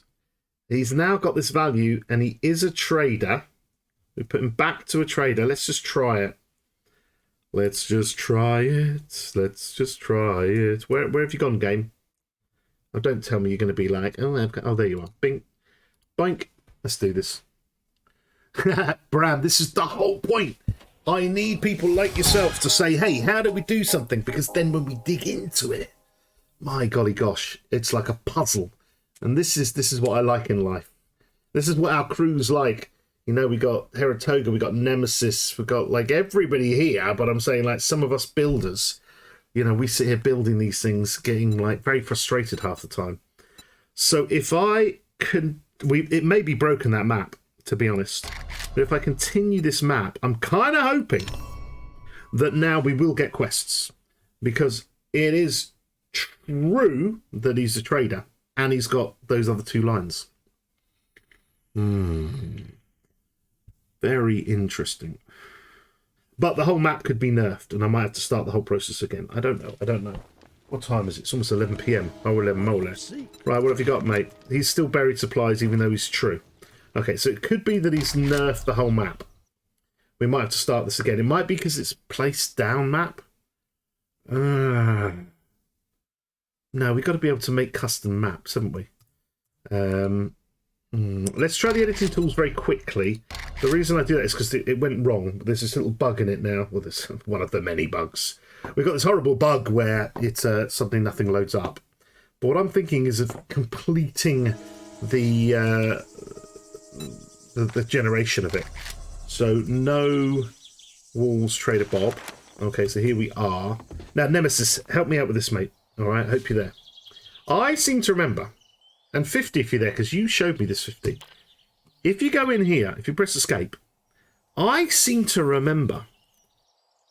He's now got this value, and he is a trader. We put him back to a trader. Let's just try it. Let's just try it. Where have you gone, game? Oh, don't tell me you're going to be like, oh, there you are. Bing. Boink. Let's do this. Bram, this is the whole point. I need people like yourself to say, hey, how do we do something? Because then when we dig into it, my golly gosh, it's like a puzzle. And this is what I like in life. This is what our crew's like. You know, we got Heratoga, we got Nemesis, we got like everybody here, but I'm saying like some of us builders, you know, we sit here building these things, getting like very frustrated half the time. So if I can, it may be broken, that map, to be honest. But if I continue this map, I'm kind of hoping that now we will get quests. Because it is true that he's a trader. And he's got those other two lines. Very interesting. But the whole map could be nerfed, and I might have to start the whole process again. I don't know. What time is it? It's almost 11 PM. Oh, 11 more or less. Right, what have you got, mate? He's still buried supplies, even though he's true. Okay, so it could be that he's nerfed the whole map. We might have to start this again. It might be because it's placed down map. No, we've got to be able to make custom maps, haven't we? Let's try the editing tools very quickly. The reason I do that is because it went wrong. There's this little bug in it now. Well, there's one of the many bugs. We've got this horrible bug where it's suddenly nothing loads up. But what I'm thinking is of completing the generation of it. So no walls, Trader Bob. Okay, so here we are. Now, Nemesis, help me out with this, mate. All right, hope you're there. I seem to remember, and 50 if you're there, because you showed me this 50. If you go in here, if you press escape, I seem to remember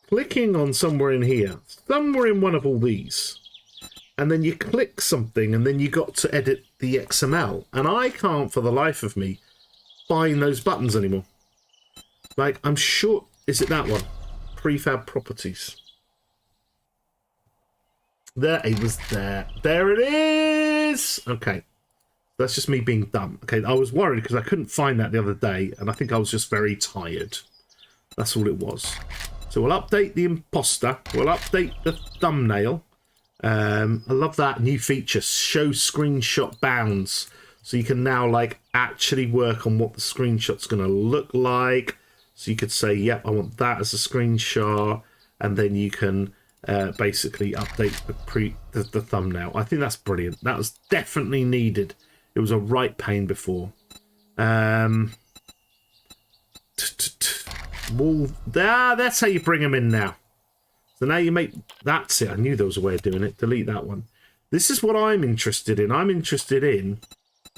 clicking on somewhere in here, somewhere in one of all these, and then you click something, and then you got to edit the XML, and I can't, for the life of me, find those buttons anymore. Like, I'm sure... Is it that one? Prefab properties. There, it was there. There it is! Okay. That's just me being dumb. Okay, I was worried because I couldn't find that the other day, and I think I was just very tired. That's all it was. So we'll update the imposter. We'll update the thumbnail. I love that new feature, show screenshot bounds. So you can now, like, actually work on what the screenshot's going to look like. So you could say, yep, I want that as a screenshot, and then you can basically update the thumbnail. I think that's brilliant. That was definitely needed. It was a right pain before. Well, that's how you bring them in now. So now you make... That's it. I knew there was a way of doing it. Delete that one. This is what I'm interested in. I'm interested in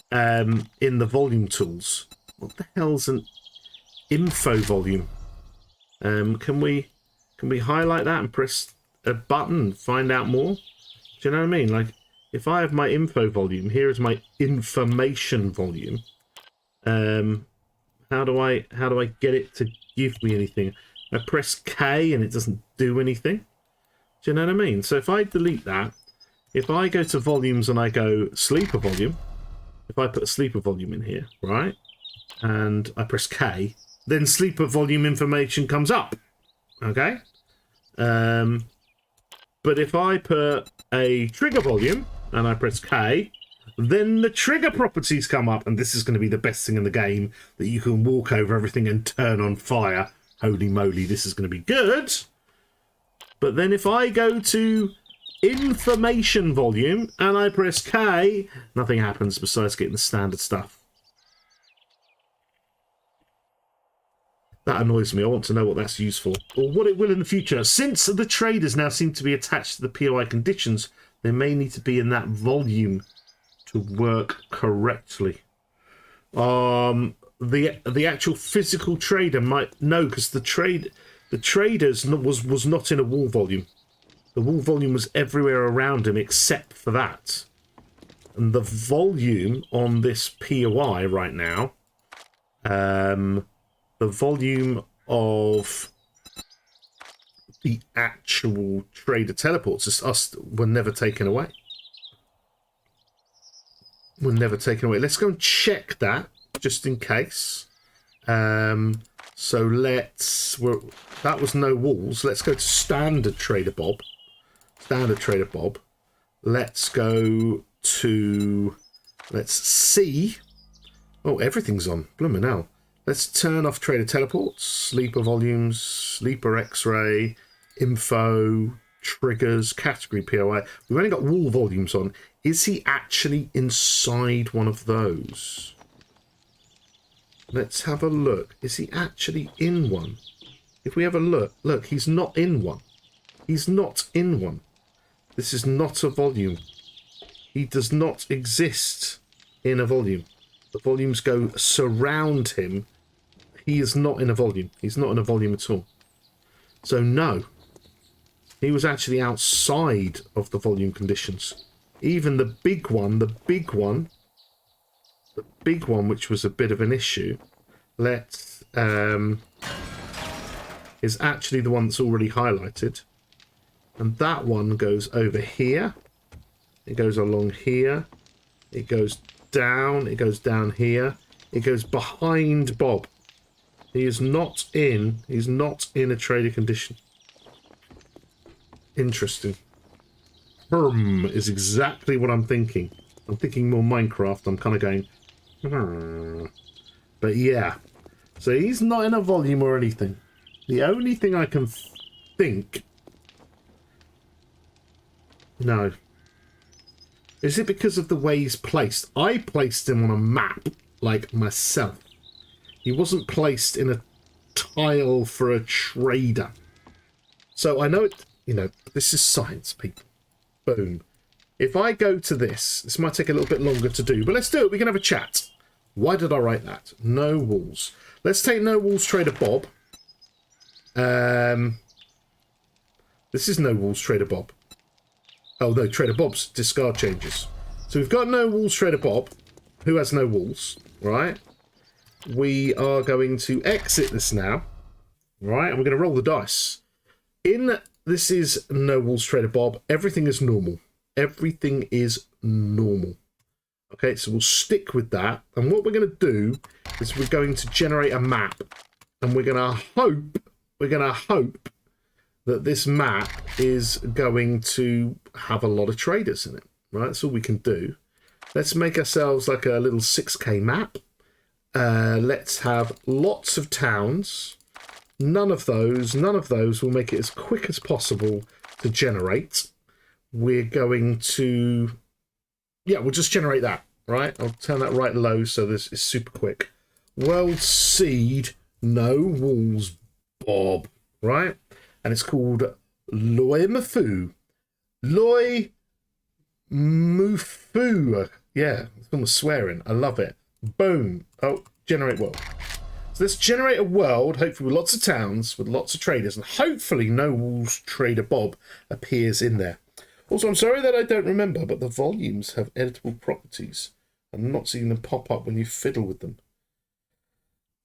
the volume tools. What the hell's an info volume? Can we highlight that and press a button, find out more? Do you know what I mean? Like, if I have my info volume, here is my information volume. How do I get it to give me anything? I press K and it doesn't do anything. Do you know what I mean? So if I delete that, if I go to volumes and I go sleeper volume, if I put a sleeper volume in here, right, and I press K, then sleeper volume information comes up. Okay? But if I put a trigger volume and I press K, then the trigger properties come up, and this is going to be the best thing in the game, that you can walk over everything and turn on fire. Holy moly, this is going to be good. But then if I go to information volume and I press K, nothing happens besides getting the standard stuff. That annoys me. I want to know what that's useful, or what it will in the future. Since the traders now seem to be attached to the POI conditions, they may need to be in that volume to work correctly. The actual physical trader might know, because the traders was not in a wall volume. The wall volume was everywhere around him except for that. And the volume on this POI right now, the volume of the actual trader teleports were never taken away. Let's go and check that just in case. So that was no walls. Let's go to standard Trader Bob. Let's go to, let's see. Oh, everything's on. Bloomin' hell. Let's turn off Trader Teleports, Sleeper Volumes, Sleeper X-Ray, Info, Triggers, Category POI. We've only got Wall Volumes on. Is he actually inside one of those? Let's have a look. Is he actually in one? If we have a look, he's not in one. He's not in one. This is not a volume. He does not exist in a volume. The volumes go surround him. He is not in a volume. He's not in a volume at all. So no. He was actually outside of the volume conditions. Even the big one, which was a bit of an issue, is actually the one that's already highlighted. And that one goes over here. It goes along here. It goes down. It goes down here. It goes behind Bob. He's not in a trader condition. Interesting. Is exactly what I'm thinking. I'm thinking more Minecraft. I'm kind of going, But yeah. So he's not in a volume or anything. The only thing I can think... No. Is it because of the way he's placed? I placed him on a map, like myself. He wasn't placed in a tile for a trader. So I know it, you know, this is science, people. Boom. If I go to this might take a little bit longer to do, but let's do it. We can have a chat. Why did I write that? No walls. Let's take no walls trader Bob. This is no walls trader Bob. Oh no, trader Bob's discard changes. So we've got no walls trader Bob, who has no walls, right? We are going to exit this now, right? And we're going to roll the dice. This is no walls trader Bob. Everything is normal. Everything is normal. Okay, so we'll stick with that. And what we're going to do is we're going to generate a map. And we're going to hope that this map is going to have a lot of traders in it. Right, that's all we can do. Let's make ourselves like a little 6K map. Let's have lots of towns. None of those will make it as quick as possible to generate. We're going to... Yeah, we'll just generate that, right? I'll turn that right low so this is super quick. World Seed, no walls, Bob, right? And it's called Loy Mufu. Loy Mufu. Yeah, it's almost swearing. I love it. Boom. Oh, generate world. So let's generate a world, hopefully with lots of towns, with lots of traders, and hopefully no walls trader Bob appears in there. Also, I'm sorry that I don't remember, but the volumes have editable properties. I'm not seeing them pop up when you fiddle with them.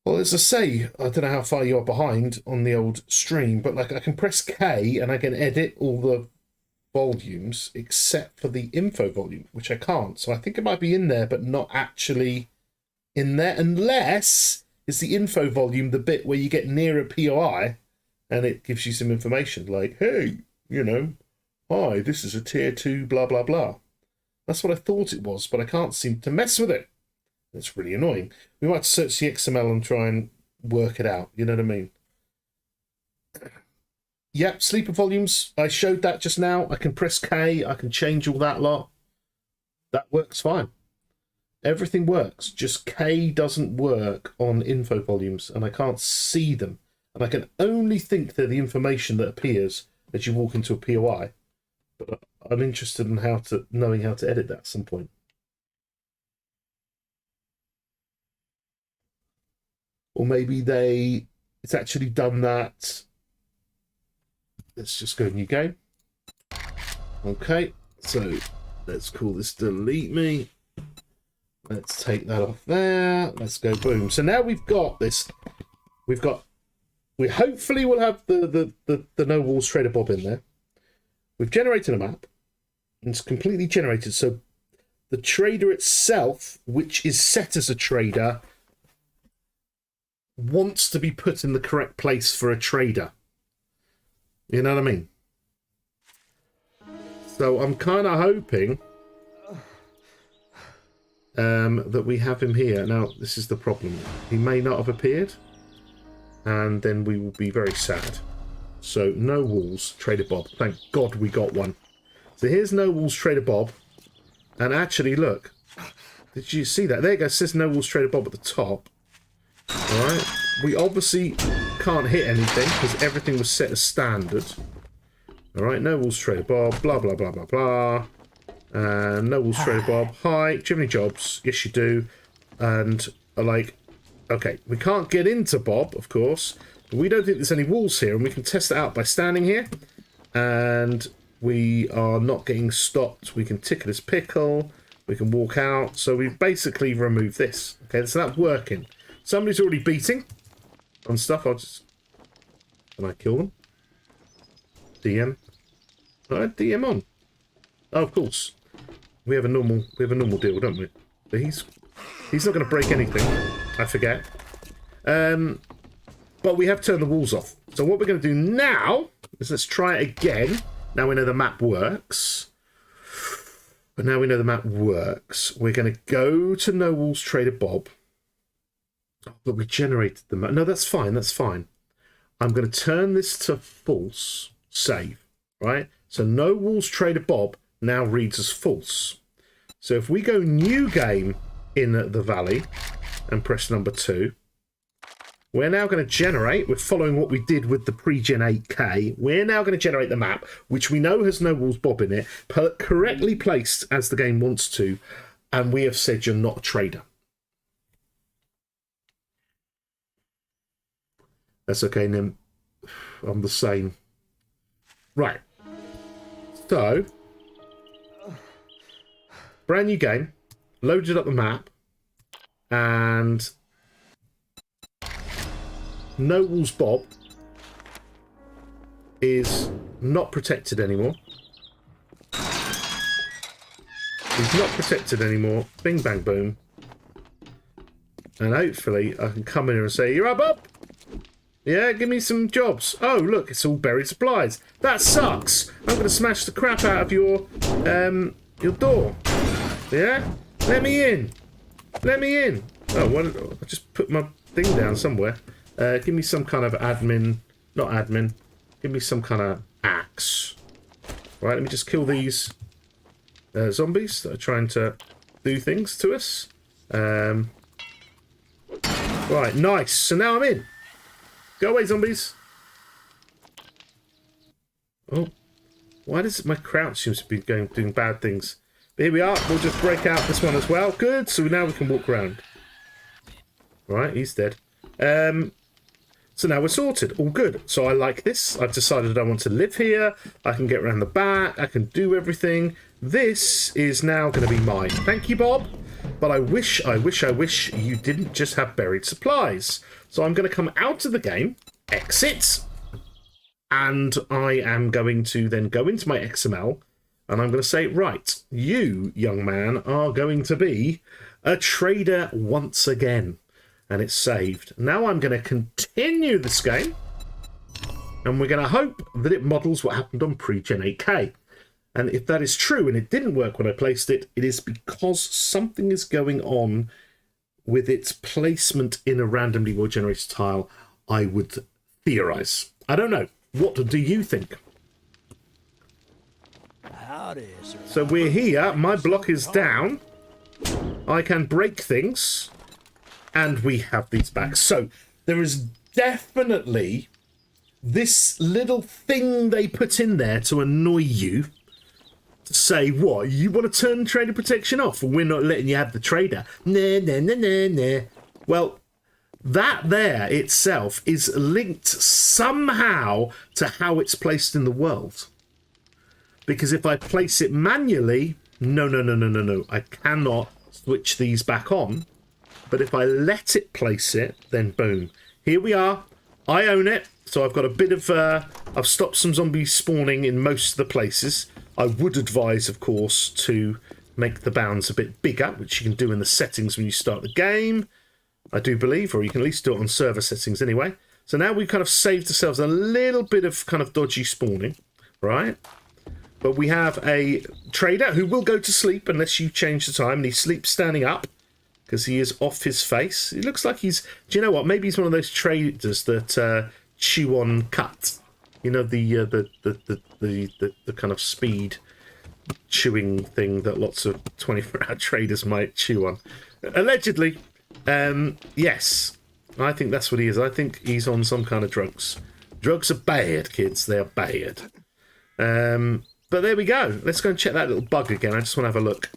Well, as I say, I don't know how far you are behind on the old stream, but like I can press K and I can edit all the volumes except for the info volume, which I can't. So I think it might be in there, but not actually in there, unless it's the info volume, the bit where you get near a POI and it gives you some information like, hey, you know, hi, this is a tier 2, blah, blah, blah. That's what I thought it was, but I can't seem to mess with it. It's really annoying. We might search the XML and try and work it out. You know what I mean? Yep, sleeper volumes. I showed that just now. I can press K. I can change all that lot. That works fine. Everything works. Just K doesn't work on info volumes, and I can't see them. And I can only think they're the information that appears as you walk into a POI. But I'm interested in knowing how to edit that at some point. Or maybe it's actually done that. Let's just go new game. Okay, so let's call this delete me. Let's take that off there. Let's go boom. So now we've got this. We hopefully will have the no walls trader Bob in there. We've generated a map. It's completely generated. So the trader itself, which is set as a trader, wants to be put in the correct place for a trader. You know what I mean? So I'm kind of hoping that we have him here. Now, this is the problem. He may not have appeared, and then we will be very sad. So, no walls, Trader Bob. Thank God we got one. So here's no walls, Trader Bob. And actually, look. Did you see that? There you go. It says no walls, Trader Bob at the top. Alright, we obviously can't hit anything because everything was set as standard. Alright, no walls trader Bob, blah blah blah blah blah. And no walls trader Bob. Hi, do you have any jobs? Yes, you do. And like, okay, we can't get into Bob, of course. But we don't think there's any walls here, and we can test it out by standing here. And we are not getting stopped. We can ticket his pickle. We can walk out. So we've basically removed this. Okay, so that's working. Somebody's already beating on stuff. Can I kill them? DM. Alright, DM on. Oh, of course. We have a normal deal, don't we? But he's not going to break anything. I forget. But we have turned the walls off. So what we're going to do now is let's try it again. Now we know the map works. But now we know the map works. We're going to go to No Walls Trader Bob. But we generated the map. No, that's fine. That's fine. I'm going to turn this to false. Save. Right? So no walls trader Bob now reads as false. So if we go new game in the valley and press number 2, we're now going to generate, we're following what we did with the pre-gen 8K, we're now going to generate the map, which we know has no walls Bob in it, correctly placed as the game wants to, and we have said you're not a trader. That's okay, Nim. I'm the same. Right. So, brand new game, loaded up the map, and no walls Bob is not protected anymore. He's not protected anymore. Bing, bang, boom. And hopefully I can come in here and say, "You're up, Bob? Yeah, give me some jobs." Oh, look, it's all buried supplies. That sucks. I'm going to smash the crap out of your door. Yeah? Let me in. Let me in. Oh, what? I just put my thing down somewhere. Give me some kind of admin. Not admin. Give me some kind of axe. Right, let me just kill these zombies that are trying to do things to us. Right, nice. So now I'm in. Go away, zombies. Oh, why does my crouch seems to be doing bad things? But here we are. We'll just break out this one as well. Good. So now we can walk around. Right, he's dead. So now we're sorted. All good. So I like this. I've decided I want to live here. I can get around the back. I can do everything. This is now going to be mine. Thank you, Bob. But I wish you didn't just have buried supplies. So I'm going to come out of the game, exit, and I am going to then go into my XML, and I'm going to say, right, you, young man, are going to be a trader once again. And it's saved. Now I'm going to continue this game, and we're going to hope that it models what happened on pre-gen 8K. And if that is true, and it didn't work when I placed it, it is because something is going on with its placement in a randomly war generated tile, I would theorize. I don't know. What do you think? Howdy, sir. So we're here. My block is down. I can break things. And we have these back. So there is definitely this little thing they put in there to annoy you. To say, what? You want to turn trader protection off? We're not letting you have the trader. Nah, nah, nah, nah, nah. Well, that there itself is linked somehow to how it's placed in the world. Because if I place it manually, no. I cannot switch these back on. But if I let it place it, then boom. Here we are. I own it. So I've got a bit of... I've stopped some zombies spawning in most of the places. I would advise, of course, to make the bounds a bit bigger, which you can do in the settings when you start the game, I do believe, or you can at least do it on server settings anyway. So now we've kind of saved ourselves a little bit of kind of dodgy spawning, right? But we have a trader who will go to sleep unless you change the time, and he sleeps standing up. Because he is off his face. He looks like he's... Do you know what? Maybe he's one of those traders that chew on cut. You know, the kind of speed chewing thing that lots of 24-hour traders might chew on. Allegedly, yes. I think that's what he is. I think he's on some kind of drugs. Drugs are bad, kids. They are bad. But there we go. Let's go and check that little bug again. I just want to have a look.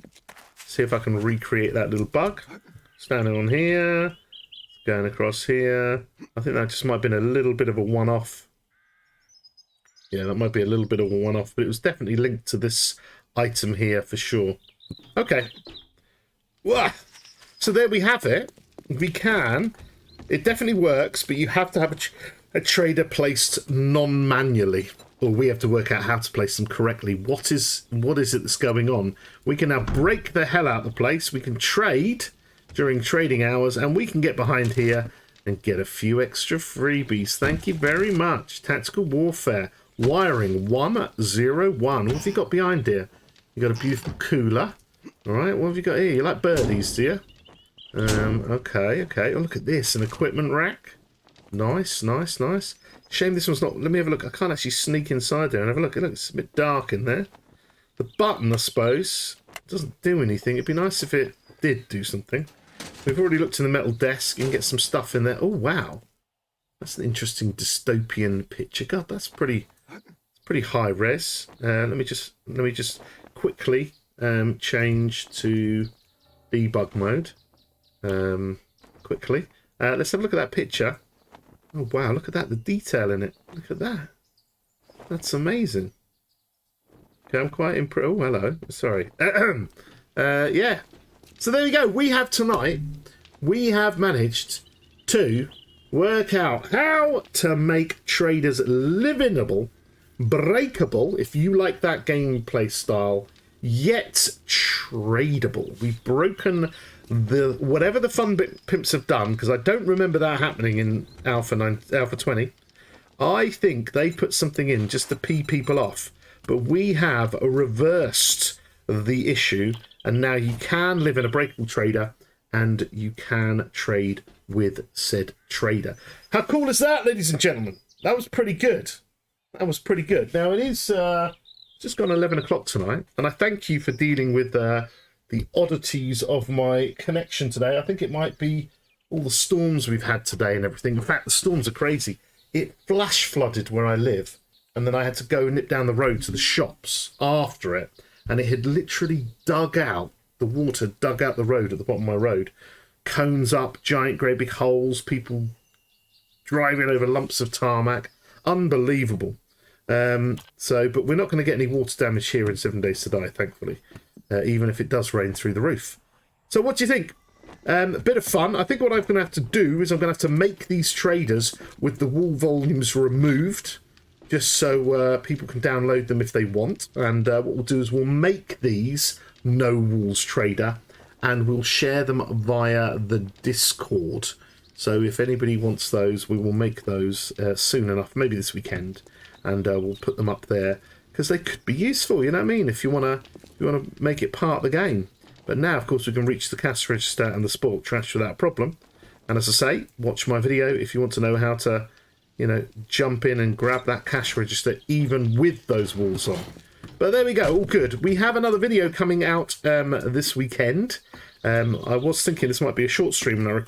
See if I can recreate that little bug. Standing on here, going across here. I think that just might have been a little bit of a one-off. Yeah, that might be a little bit of a one-off, but it was definitely linked to this item here for sure. Okay. Wah! So there we have it. We can. It definitely works, but you have to have a trader placed non-manually. Or we have to work out how to place them correctly. What is it that's going on? We can now break the hell out of the place. We can trade during trading hours, and we can get behind here and get a few extra freebies. Thank you very much. Tactical Warfare. Wiring 101. What have you got behind here? You got a beautiful cooler. All right, what have you got here? You like birdies, do you? Okay. Oh, look at this, an equipment rack. Nice. Shame this one's not. Let me have a look. I can't actually sneak inside there and have a look. It looks a bit dark in there. The button, I suppose, doesn't do anything. It'd be nice if it did do something. We've already looked in the metal desk. You can get some stuff in there. Oh wow, that's an interesting dystopian picture. God, that's pretty high res. Let me just quickly change to debug mode. Quickly. Let's have a look at that picture. Oh wow, look at that, the detail in it. Look at that. That's amazing. Okay, I'm quite impressed. Oh, hello. Sorry. Yeah. So there we go. We have managed to work out how to make traders livenable, breakable, if you like that gameplay style, yet tradable. We've broken the whatever the fun pimps have done, because I don't remember that happening in Alpha 20. I think they put something in just to pee people off, but we have reversed the issue, and now you can live in a breakable trader and you can trade with said trader. How cool is that, ladies and gentlemen? That was pretty good. Now it is just gone 11 o'clock tonight, and I thank you for dealing with the oddities of my connection today. I think it might be all the storms we've had today and everything. In fact, the storms are crazy. It flash flooded where I live, and then I had to go nip down the road to the shops after it, and it had literally dug out the road at the bottom of my road. Cones up, giant great big holes, people driving over lumps of tarmac. Unbelievable. But we're not going to get any water damage here in 7 Days to Die, thankfully, even if it does rain through the roof. So what do you think? A bit of fun. I think what I'm going to have to do is I'm going to have to make these traders with the wall volumes removed, just so people can download them if they want. And what we'll do is we'll make these no walls trader, and we'll share them via the Discord. So if anybody wants those, we will make those soon enough, maybe this weekend, and we'll put them up there because they could be useful. You know what I mean? If you wanna make it part of the game. But now, of course, we can reach the cash register and the spoiled trash without problem. And as I say, watch my video if you want to know how to, jump in and grab that cash register even with those walls on. But there we go, all good. We have another video coming out this weekend. I was thinking this might be a short stream and I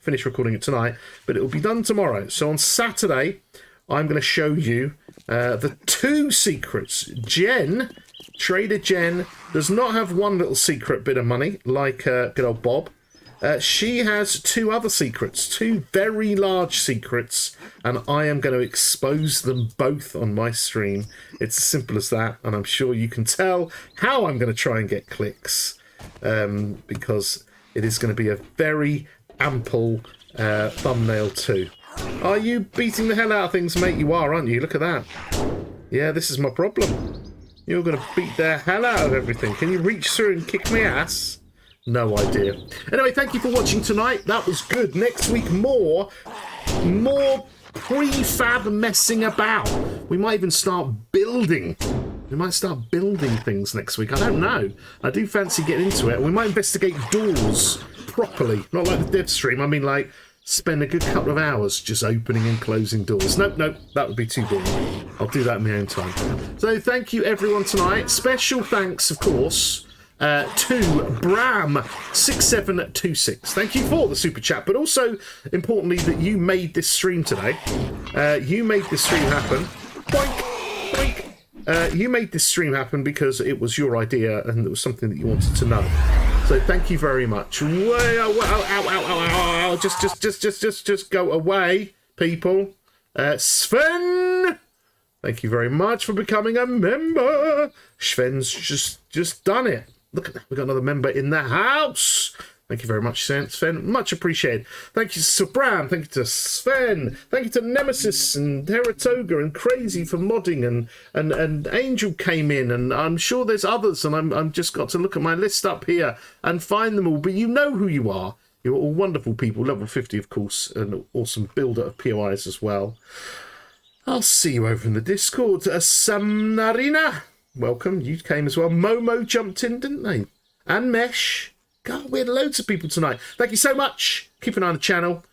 finish recording it tonight, but it will be done tomorrow. So on Saturday, I'm going to show you the 2 secrets. Trader Jen, does not have one little secret bit of money like good old Bob. She has 2 other secrets, 2 very large secrets, and I am going to expose them both on my stream. It's as simple as that, and I'm sure you can tell how I'm going to try and get clicks, because it is going to be a very ample thumbnail too. Are you beating the hell out of things, mate? You are, aren't you? Look at that. Yeah, this is my problem. You're going to beat the hell out of everything. Can you reach through and kick my ass? No idea. Anyway, thank you for watching tonight. That was good. Next week, more prefab messing about. We might even start building. We might start building things next week. I don't know. I do fancy getting into it. We might investigate doors properly. Not like the dev stream. I mean, like, spend a good couple of hours just opening and closing doors. Nope, that would be too boring. I'll do that in my own time. So thank you everyone tonight. Special thanks, of course, to Bram6726. Thank you for the super chat, but also importantly that you made this stream today. You made this stream happen. Boink, boink. You made this stream happen because it was your idea and it was something that you wanted to know. So thank you very much. Just go away, people. Sven, thank you very much for becoming a member. Sven's just done it. Look at that. We've got another member in the house. Thank you very much, Sven. Much appreciated. Thank you to Bram. Thank you to Sven. Thank you to Nemesis and Heratoga and Crazy for modding, and Angel came in, and I'm sure there's others, and I'm just got to look at my list up here and find them all. But you know who you are. You're all wonderful people. Level 50, of course, an awesome builder of POIs as well. I'll see you over in the Discord. Samnarina, welcome. You came as well. Momo jumped in, didn't they? And Mesh. God, we had loads of people tonight. Thank you so much. Keep an eye on the channel.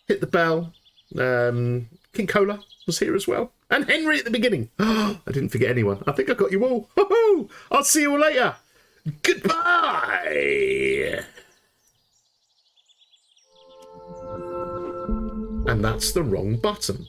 Hit the bell. King Cola was here as well. And Henry at the beginning. I didn't forget anyone. I think I got you all. Ho-ho! I'll see you all later. Goodbye. And that's the wrong button.